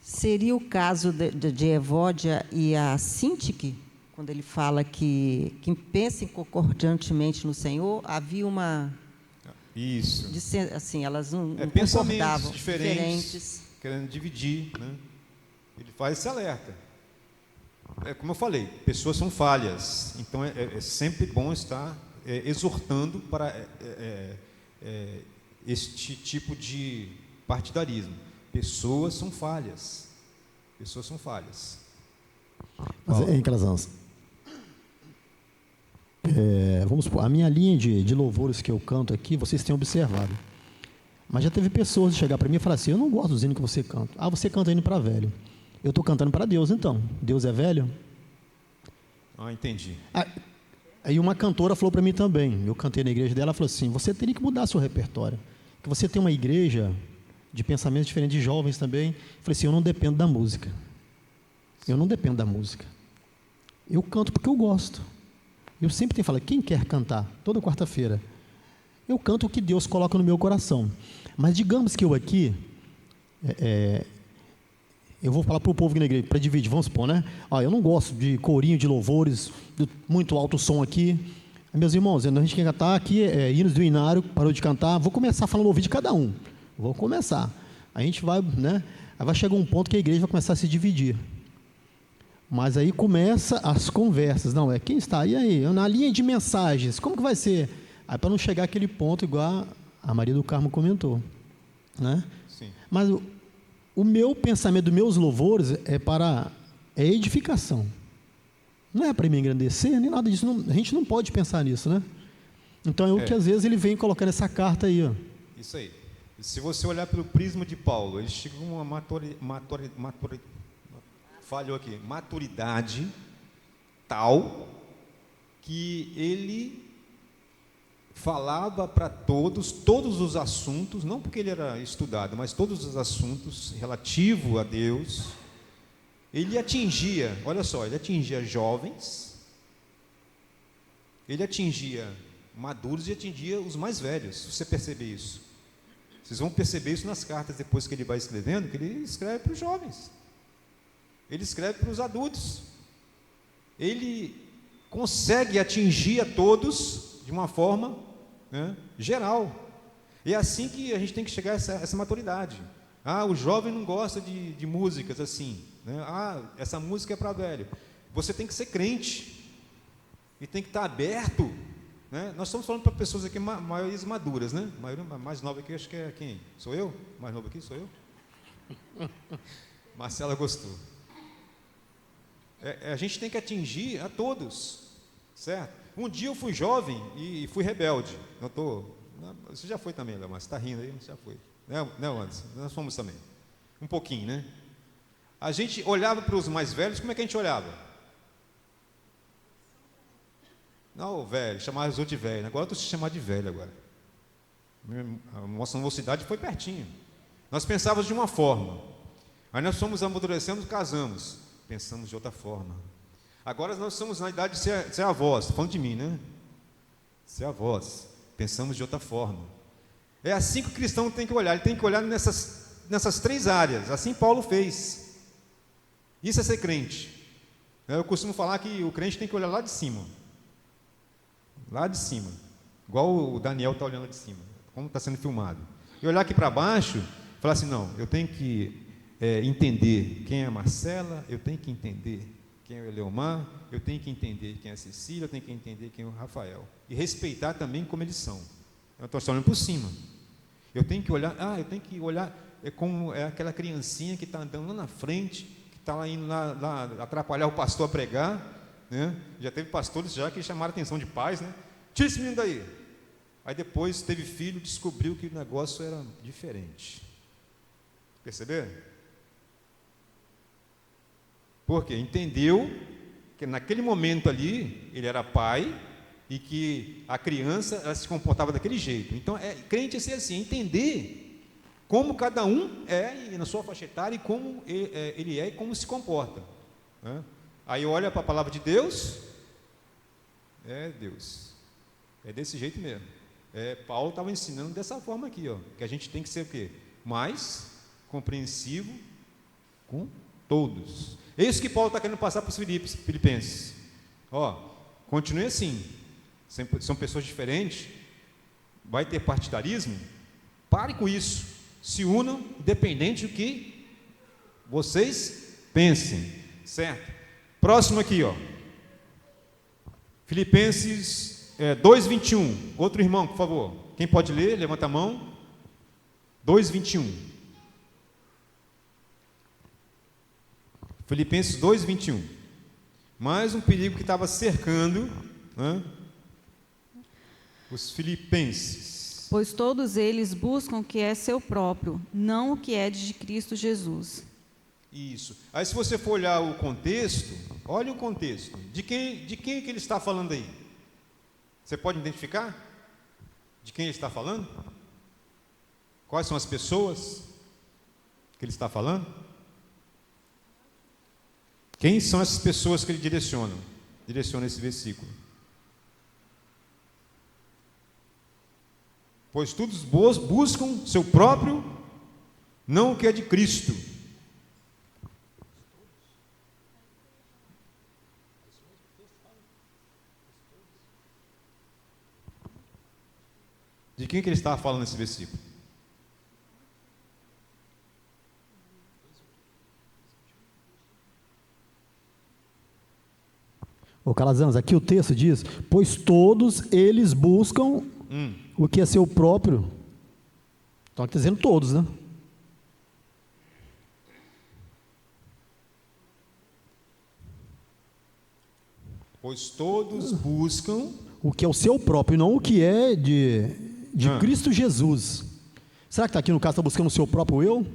Seria o caso de Evódia e a Sintique, quando ele fala que pensem concordantemente no Senhor, havia uma... Isso. Assim, elas não Pensamentos concordavam, diferentes, querendo dividir, né? Ele faz esse alerta. Como eu falei, pessoas são falhas, então é sempre bom estar exortando para este tipo de partidarismo. Pessoas são falhas. Pessoas são falhas. Mas, hein, Calazans? Vamos supor, a minha linha de louvores que eu canto aqui, vocês têm observado. Mas já teve pessoas de chegar para mim e falar assim: eu não gosto dos hinos que você canta. Você canta hino para velho. Eu estou cantando para Deus, então. Deus é velho? Entendi. Aí uma cantora falou para mim também, eu cantei na igreja dela, ela falou assim: você teria que mudar seu repertório. Porque você tem uma igreja de pensamentos diferentes, de jovens também. Eu falei assim: eu não dependo da música. Eu não dependo da música. Eu canto porque eu gosto. Eu sempre tenho falado: quem quer cantar? Toda quarta-feira. Eu canto o que Deus coloca no meu coração. Mas digamos que eu aqui, eu vou falar para o povo aqui na igreja, para dividir, vamos supor, né? Eu não gosto de corinho, de louvores, muito alto som aqui. Meus irmãos, a gente quer cantar aqui, hinos do Inário, parou de cantar, vou começar falando ouvir de cada um. Vou começar. A gente vai, né? Aí vai chegar um ponto que a igreja vai começar a se dividir. Mas aí começa as conversas. Não, quem está? E aí? Na linha de mensagens, como que vai ser? Aí para não chegar aquele ponto, igual a Maria do Carmo comentou, né? Sim. Mas o meu pensamento dos meus louvores é para edificação. Não é para me engrandecer, nem nada disso. A gente não pode pensar nisso, né? Então é o que às vezes ele vem colocando essa carta aí. Isso aí. Se você olhar pelo prisma de Paulo, ele chega com uma maturidade tal que ele falava para todos os assuntos, não porque ele era estudado, mas todos os assuntos relativos a Deus. Ele atingia, olha só, ele atingia jovens, ele atingia maduros e atingia os mais velhos, se você perceber isso. Vocês vão perceber isso nas cartas depois que ele vai escrevendo, que ele escreve para os jovens, ele escreve para os adultos, ele consegue atingir a todos de uma forma, né, geral. E é assim que a gente tem que chegar a essa maturidade. O jovem não gosta de músicas assim, né? Essa música é para velho. Você tem que ser crente e tem que estar aberto, né? Nós estamos falando para pessoas aqui, maiores maduras, né? A maioria mais nova aqui, acho que é quem? Sou eu? Mais novo aqui, sou eu? Marcela gostou. A gente tem que atingir a todos, certo? Um dia eu fui jovem e fui rebelde. Você já foi também, Léo, mas você está rindo aí, você já foi. Não, Anderson, nós fomos também. Um pouquinho, né? A gente olhava para os mais velhos, como é que a gente olhava? Não, velho, chamava os outros de velho. Agora eu estou se chamando de velho agora. A nossa mocidade foi pertinho. Nós pensávamos de uma forma. Aí nós fomos amadurecendo, casamos. Pensamos de outra forma. Agora nós estamos na idade de ser avós. Estou falando de mim, né? Ser avós. Pensamos de outra forma. É assim que o cristão tem que olhar. Ele tem que olhar nessas três áreas. Assim Paulo fez. Isso é ser crente. Eu costumo falar que o crente tem que olhar lá de cima. Lá de cima. Igual o Daniel está olhando lá de cima. Como está sendo filmado. E olhar aqui para baixo, falar assim: não, eu tenho que entender quem é a Marcela, eu tenho que entender quem é o Eleomar, eu tenho que entender quem é a Cecília, eu tenho que entender quem é o Rafael. E respeitar também como eles são. Eu estou olhando por cima. Eu tenho que olhar, como aquela criancinha que está andando lá na frente, que está lá indo lá atrapalhar o pastor a pregar, né? Já teve pastores já que chamaram a atenção de pais, né? Tira esse menino daí. Aí depois teve filho, descobriu que o negócio era diferente. Perceberam? Porque entendeu que naquele momento ali ele era pai e que a criança ela se comportava daquele jeito. Então, crente é ser assim, entender como cada um é na sua faixa etária e como ele é e como se comporta, né? Aí olha para a palavra de Deus, Deus, é desse jeito mesmo. Paulo estava ensinando dessa forma aqui, ó, que a gente tem que ser o quê? Mais compreensivo com todos. É isso que Paulo está querendo passar para os filipenses. Continue assim. São pessoas diferentes. Vai ter partidarismo? Pare com isso. Se unam, independente do que vocês pensem. Certo? Próximo aqui, ó. Filipenses 2:21. Outro irmão, por favor. Quem pode ler? Levanta a mão. 2:21. Filipenses 2:21. Mais um perigo que estava cercando, né, os filipenses. Pois todos eles buscam o que é seu próprio, não o que é de Cristo Jesus. Isso. Aí se você for olhar o contexto, olha o contexto. De quem que ele está falando aí? Você pode identificar? De quem ele está falando? Quais são as pessoas que ele está falando? Quem são essas pessoas que ele direciona esse versículo? Pois todos buscam seu próprio, não o que é de Cristo. De quem que ele estava falando nesse versículo? Ô Calazans, aqui o texto diz, pois todos eles buscam o que é seu próprio. Então aqui está dizendo todos, né? Pois todos buscam o que é o seu próprio, não o que é de Cristo Jesus. Será que está aqui no caso, está buscando o seu próprio eu?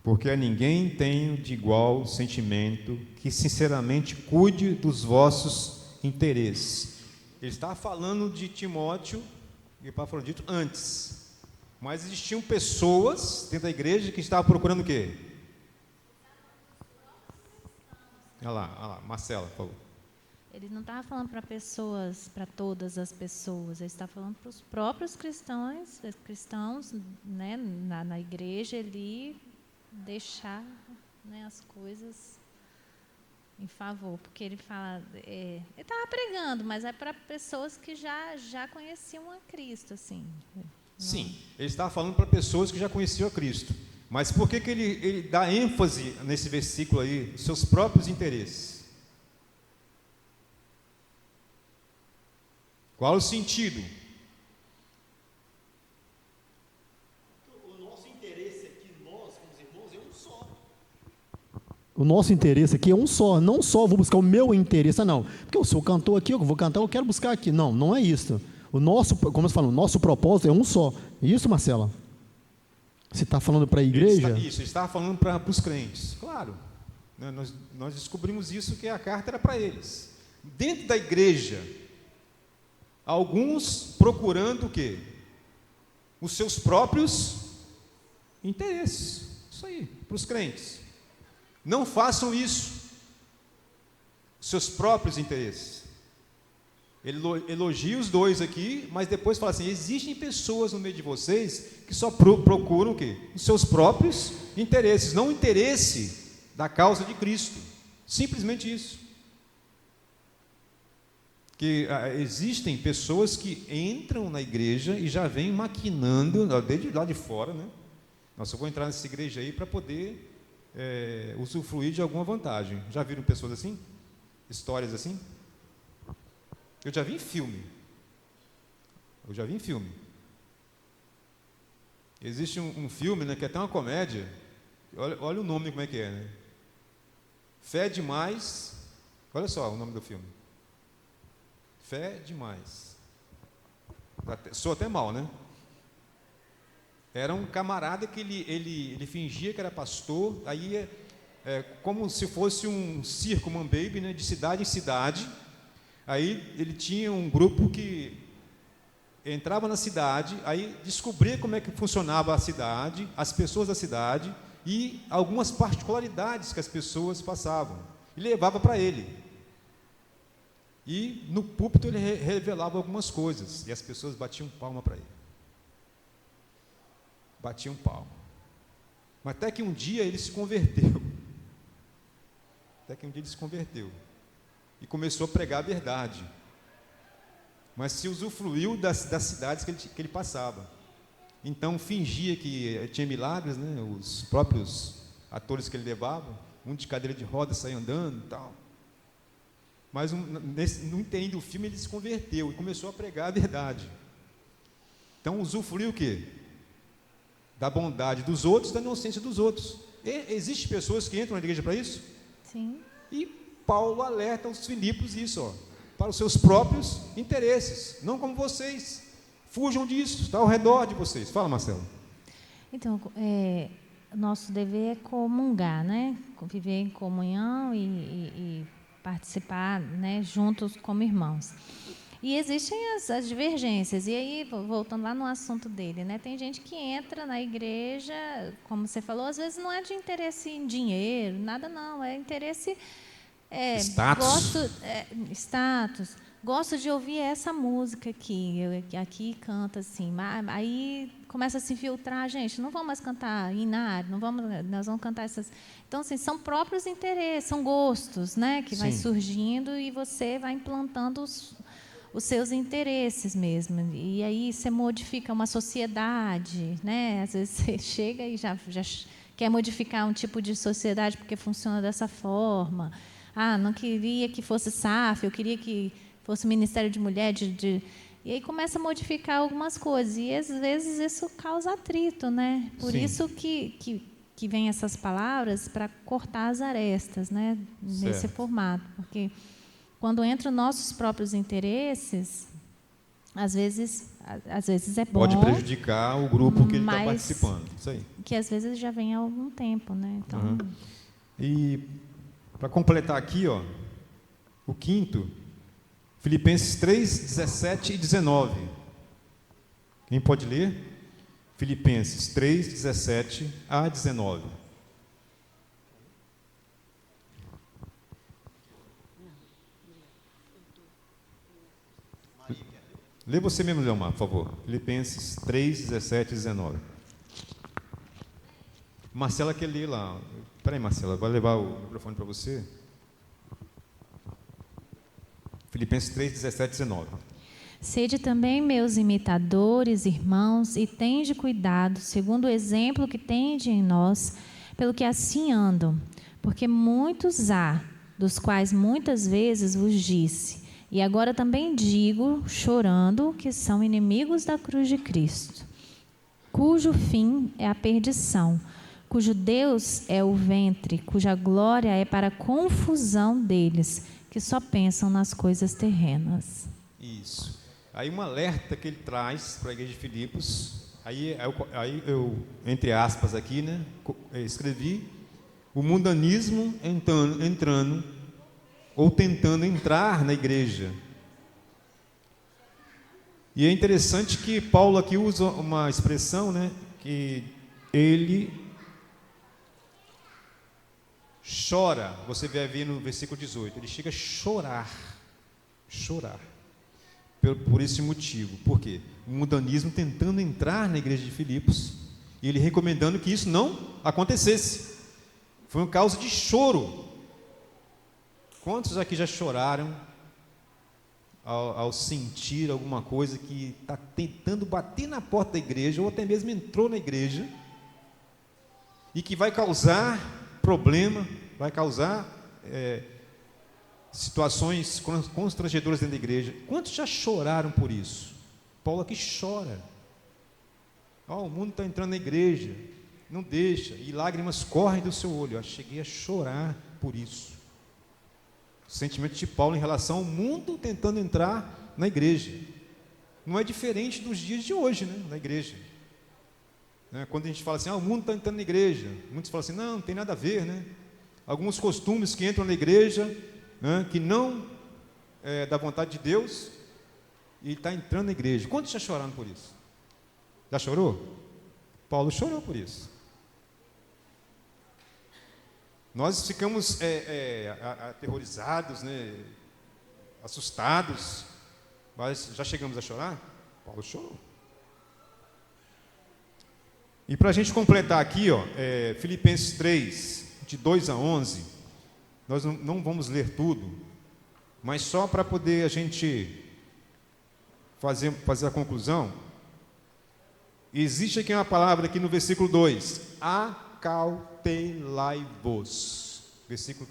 Porque a ninguém tenho de igual sentimento que sinceramente cuide dos vossos interesses. Ele está falando de Timóteo e Epafrodito antes. Mas existiam pessoas dentro da igreja que estavam procurando o quê? Olha lá, Marcela, por favor. Ele não estava falando para pessoas, para todas as pessoas, ele está falando para os próprios cristãos, né, na igreja ali, deixar, né, as coisas em favor, porque ele fala, ele estava pregando, mas é para pessoas que já conheciam a Cristo, assim. Sim, ele estava falando para pessoas que já conheciam a Cristo, mas por que ele dá ênfase nesse versículo aí, os seus próprios interesses? Qual o sentido? O nosso interesse aqui é um só, não só vou buscar o meu interesse, não, porque eu sou cantor aqui, eu vou cantar, eu quero buscar aqui, não é isso. O nosso, como você fala, o nosso propósito é um só. Isso, Marcela? Você está falando para a igreja? Ele está falando para os crentes, claro. Nós descobrimos isso, que a carta era para eles. Dentro da igreja, alguns procurando o quê? Os seus próprios interesses. Isso aí, para os crentes. Não façam isso. Seus próprios interesses. Ele elogia os dois aqui, mas depois fala assim, existem pessoas no meio de vocês que só procuram o quê? Os seus próprios interesses, não o interesse da causa de Cristo. Simplesmente isso. Que existem pessoas que entram na igreja e já vêm maquinando, desde lá de fora, né? Nossa, eu vou entrar nessa igreja aí para poder usufruir de alguma vantagem. Já viram pessoas assim? Histórias assim? Eu já vi em filme. Existe um filme, né, que é até uma comédia. Olha o nome, como é que é, né? Fé Demais. Olha só o nome do filme. Fé Demais. Sou até mal, né? Era um camarada que ele fingia que era pastor, aí como se fosse um circo Mambaby, né, de cidade em cidade. Aí ele tinha um grupo que entrava na cidade, aí descobria como é que funcionava a cidade, as pessoas da cidade e algumas particularidades que as pessoas passavam, e levava para ele. E no púlpito ele revelava algumas coisas, e as pessoas batiam palma para ele. Batiam palma. Mas até que um dia ele se converteu. E começou a pregar a verdade. Mas se usufruiu das cidades que ele passava. Então fingia que tinha milagres, né? Os próprios atores que ele levava, um de cadeira de roda saía andando e tal. Mas no interim do filme ele se converteu e começou a pregar a verdade. Então usufruiu o quê? Da bondade dos outros, da inocência dos outros. Existem pessoas que entram na igreja para isso? Sim. E Paulo alerta aos Filipos isso, ó, para os seus próprios interesses, não como vocês. Fujam disso, está ao redor de vocês. Fala, Marcelo. Então, nosso dever é comungar, né? Viver em comunhão e participar, né, juntos como irmãos. E existem as divergências. E aí, voltando lá no assunto dele, né, tem gente que entra na igreja, como você falou, às vezes não é de interesse em dinheiro, nada não, é interesse... status. Gosto de ouvir essa música aqui canta assim, aí começa a se infiltrar, gente, não vamos mais cantar inário, nós vamos cantar essas... Então, assim, são próprios interesses, são gostos, né, que vai surgindo e você vai implantando os seus interesses mesmo. E aí você modifica uma sociedade, né? Às vezes você chega e já quer modificar um tipo de sociedade porque funciona dessa forma. Não queria que fosse SAF, eu queria que fosse Ministério de Mulher, e aí começa a modificar algumas coisas, e às vezes isso causa atrito, né? Por isso que vem essas palavras para cortar as arestas, né? Nesse formato, porque quando entram nossos próprios interesses, às vezes é bom. Pode prejudicar o grupo que ele está participando. Isso aí. Que às vezes já vem há algum tempo, né? Então... E para completar aqui, ó, o quinto, Filipenses 3, 17 e 19. Quem pode ler? Filipenses 3, 17 a 19. Lê você mesmo, Leomar, por favor. Filipenses 3, 17 e 19. Marcela quer ler lá. Espera aí, Marcela, vai levar o microfone para você. Filipenses 3, 17 e 19. Sede também meus imitadores, irmãos, e tende cuidado, segundo o exemplo que tende em nós, pelo que assim andam. Porque muitos há, dos quais muitas vezes vos disse, e agora também digo, chorando, que são inimigos da cruz de Cristo, cujo fim é a perdição, cujo Deus é o ventre, cuja glória é para a confusão deles, que só pensam nas coisas terrenas. Isso. Aí um alerta que ele traz para a igreja de Filipos, aí eu entre aspas aqui, né, escrevi, o mundanismo entrando ou tentando entrar na igreja. E é interessante que Paulo aqui usa uma expressão, né, que ele chora, você vai ver no versículo 18, ele chega a chorar, por esse motivo. Por quê? O mundanismo tentando entrar na igreja de Filipos, e ele recomendando que isso não acontecesse. Foi uma causa de choro. Quantos aqui já choraram ao sentir alguma coisa que está tentando bater na porta da igreja, ou até mesmo entrou na igreja, e que vai causar problema, vai causar situações constrangedoras dentro da igreja? Quantos já choraram por isso? Paulo aqui chora. O mundo está entrando na igreja, não deixa, e lágrimas correm do seu olho. Eu cheguei a chorar por isso. O sentimento de Paulo em relação ao mundo tentando entrar na igreja não é diferente dos dias de hoje, né, na igreja. Né? Quando a gente fala assim, o mundo está entrando na igreja, muitos falam assim, não tem nada a ver, né? Alguns costumes que entram na igreja, né, que não é da vontade de Deus, e está entrando na igreja. Quantos já choraram por isso? Já chorou? Paulo chorou por isso. Nós ficamos aterrorizados, né, assustados, mas já chegamos a chorar? Paulo chorou. E para a gente completar aqui, Filipenses 3, de 2 a 11, nós não vamos ler tudo, mas só para poder a gente fazer a conclusão. Existe aqui uma palavra aqui no versículo 2, acautelai-vos, versículo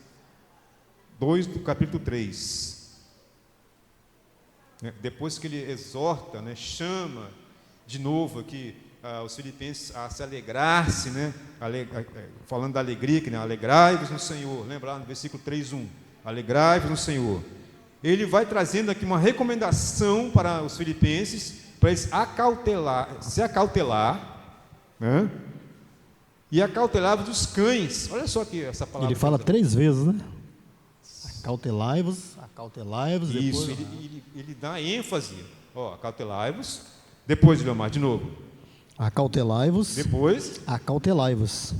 2 do capítulo 3. Depois que ele exorta, né, chama de novo aqui os filipenses a se alegrar-se, né, falando da alegria, que, né, alegrai-vos no Senhor, lembra lá no versículo 3:1, alegrai-vos no Senhor. Ele vai trazendo aqui uma recomendação para os filipenses, para eles se acautelar, né, e acautelar dos cães. Olha só aqui essa palavra. Ele fala 3 vezes, né? Acautelai-vos, acautelai-vos. Isso, depois... ele dá ênfase. Acautelai-vos. Depois, Leomar, de novo. Acautelai-vos. Depois. Acautelai-vos.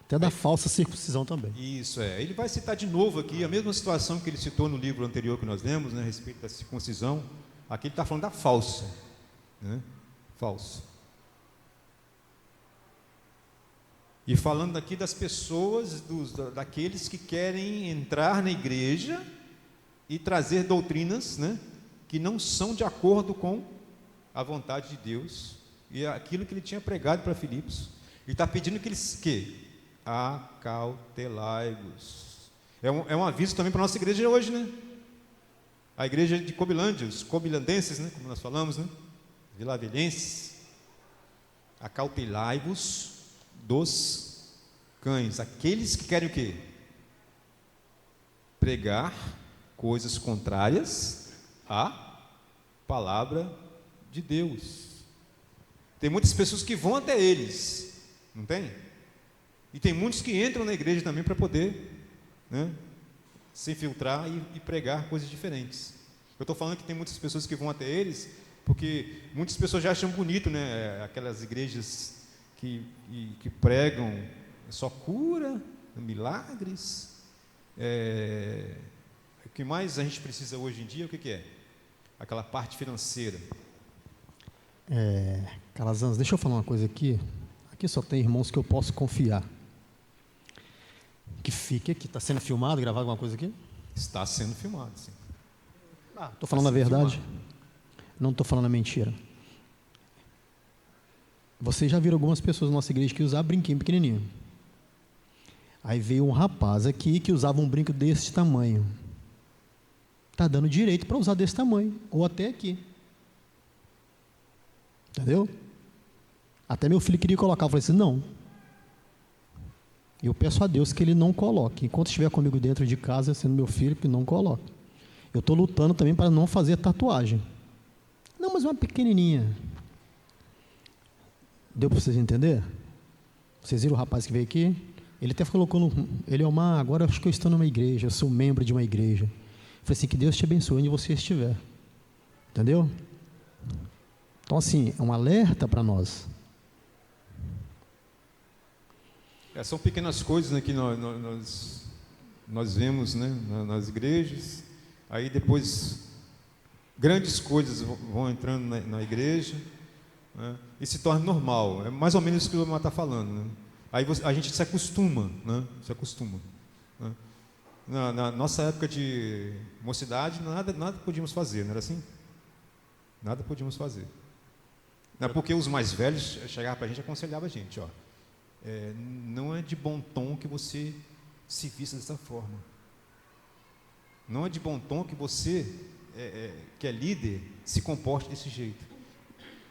Até da falsa circuncisão também. Isso, ele vai citar de novo aqui a mesma situação que ele citou no livro anterior que nós lemos, né, a respeito da circuncisão. Aqui ele está falando da falsa, né? Falsa. E falando aqui das pessoas, daqueles que querem entrar na igreja e trazer doutrinas, né, que não são de acordo com a vontade de Deus e aquilo que ele tinha pregado para Filipos. Ele está pedindo que eles acautelai-vos. É um aviso também para a nossa igreja hoje, né? A igreja de Cobilândia, os cobilandenses, né, como nós falamos, né? Vilavelhenses. Acautelai-vos dos cães, aqueles que querem o quê? Pregar coisas contrárias à palavra de Deus. Tem muitas pessoas que vão até eles, não tem? E tem muitos que entram na igreja também para poder, né, se infiltrar e pregar coisas diferentes. Eu estou falando que tem muitas pessoas que vão até eles, porque muitas pessoas já acham bonito, né, aquelas igrejas que pregam só cura, milagres. O que mais a gente precisa hoje em dia, o que é? Aquela parte financeira. Calazans, deixa eu falar uma coisa aqui. Aqui só tem irmãos que eu posso confiar. Que fique aqui. Está sendo filmado, gravado alguma coisa aqui? Está sendo filmado, sim. Estou falando a verdade? Filmado. Não estou falando a mentira. Vocês já viram algumas pessoas na nossa igreja que usavam brinquinho pequenininho. Aí veio um rapaz aqui que usava um brinco desse tamanho. Está dando direito para usar desse tamanho, ou até aqui. Entendeu? Até meu filho queria colocar, eu falei assim, não. Eu peço a Deus que ele não coloque. Enquanto estiver comigo dentro de casa, sendo meu filho, que não coloque. Eu estou lutando também para não fazer tatuagem. Não, mas uma pequenininha. Deu para vocês entenderem? Vocês viram o rapaz que veio aqui? Ele até colocou ele é uma, agora acho que eu estou numa igreja, eu sou membro de uma igreja. Eu falei assim, que Deus te abençoe onde você estiver. Entendeu? Então assim, é um alerta para nós. São pequenas coisas, né, que nós vemos, né, nas igrejas. Aí depois grandes coisas vão entrando na igreja, né, e se torna normal. É mais ou menos isso que o Leomar está falando, né? Aí a gente se acostuma, né? Se acostuma, né? Na nossa época de mocidade, nada podíamos fazer, não era assim? Nada podíamos fazer. Não, porque os mais velhos chegavam para a gente e aconselhavam a gente, não é de bom tom que você se vista dessa forma. Não é de bom tom que você, que é líder, se comporte desse jeito.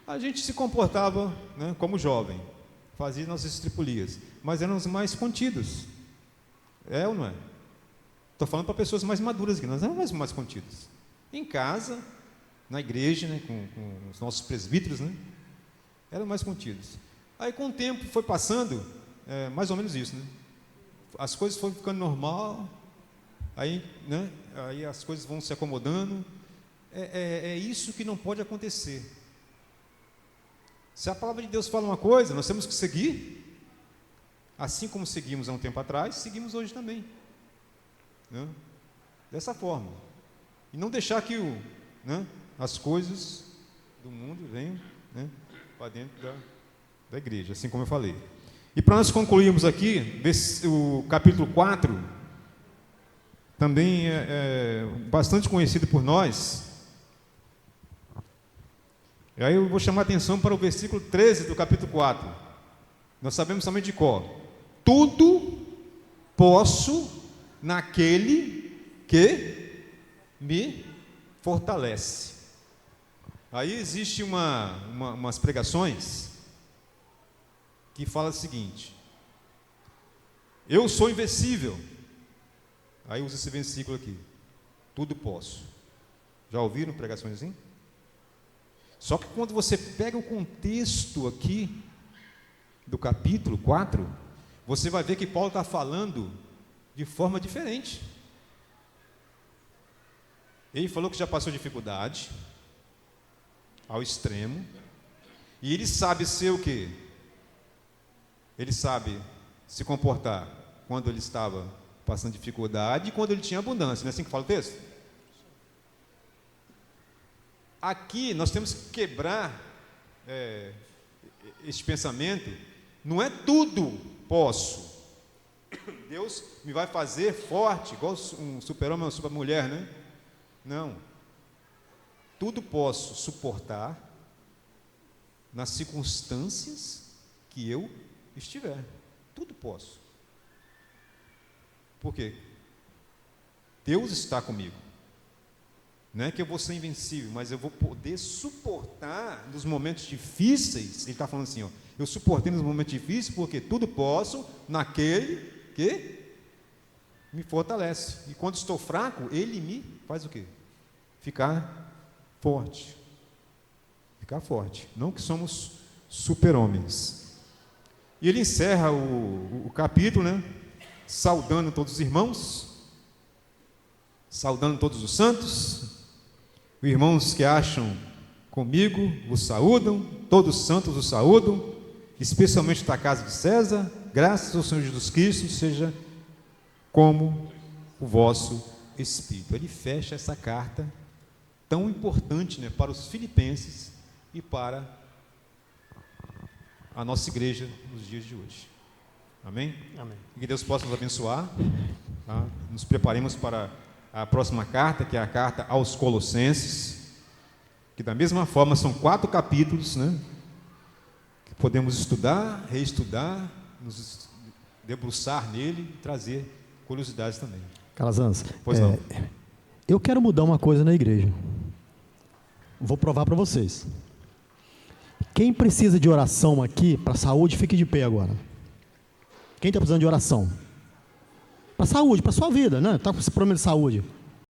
A gente se comportava, né, como jovem, fazia nossas estripulias, mas éramos mais contidos. É ou não é? Estou falando para pessoas mais maduras aqui, nós éramos mais contidos. Em casa, na igreja, né, com os nossos presbíteros, né, Eram mais contidas. Aí, com o tempo, foi passando, mais ou menos isso, né? As coisas foram ficando normal, aí, né? Aí as coisas vão se acomodando. É isso que não pode acontecer. Se a palavra de Deus fala uma coisa, nós temos que seguir, assim como seguimos há um tempo atrás, seguimos hoje também, né? Dessa forma. E não deixar que as coisas do mundo venham, né, para dentro da igreja, assim como eu falei. E para nós concluirmos aqui, o capítulo 4, também é bastante conhecido por nós. E aí eu vou chamar a atenção para o versículo 13 do capítulo 4. Nós sabemos somente de cor. Tudo posso naquele que me fortalece. Aí existe umas pregações que fala o seguinte: eu sou invencível. Aí usa esse versículo aqui: tudo posso. Já ouviram pregações assim? Só que quando você pega o contexto aqui do capítulo 4, você vai ver que Paulo está falando de forma diferente. Ele falou que já passou dificuldade ao extremo, e ele sabe ser o quê? Ele sabe se comportar quando ele estava passando dificuldade e quando ele tinha abundância. Não é assim que fala o texto? Aqui nós temos que quebrar esse pensamento. Não é tudo posso. Deus me vai fazer forte, igual um super-homem ou uma super-mulher, né? Não. Tudo posso suportar nas circunstâncias que eu estiver. Tudo posso. Por quê? Deus está comigo. Não é que eu vou ser invencível, mas eu vou poder suportar nos momentos difíceis. Ele está falando assim, ó, eu suportei nos momentos difíceis porque tudo posso naquele que me fortalece. E quando estou fraco, ele me faz o quê? Ficar forte. Ficar forte. Não que somos super-homens. E ele encerra o capítulo, né? Saudando todos os irmãos, saudando todos os santos. Os irmãos que acham comigo vos saúdam, todos os santos os saúdam, especialmente da casa de César. Graças ao Senhor Jesus Cristo, seja como o vosso espírito. Ele fecha essa carta tão importante, né, para os filipenses e para a nossa igreja nos dias de hoje. Amém? Amém. Que Deus possa nos abençoar, tá? Nos preparemos para a próxima carta, que é a carta aos Colossenses, que da mesma forma são 4 capítulos, né, que podemos estudar, reestudar, nos debruçar nele e trazer curiosidades também. Calazans, Pois não. Eu quero mudar uma coisa na igreja. Vou provar para vocês. Quem precisa de oração aqui para saúde, fique de pé agora. Quem está precisando de oração? Para saúde, para sua vida, né? Está com esse problema de saúde.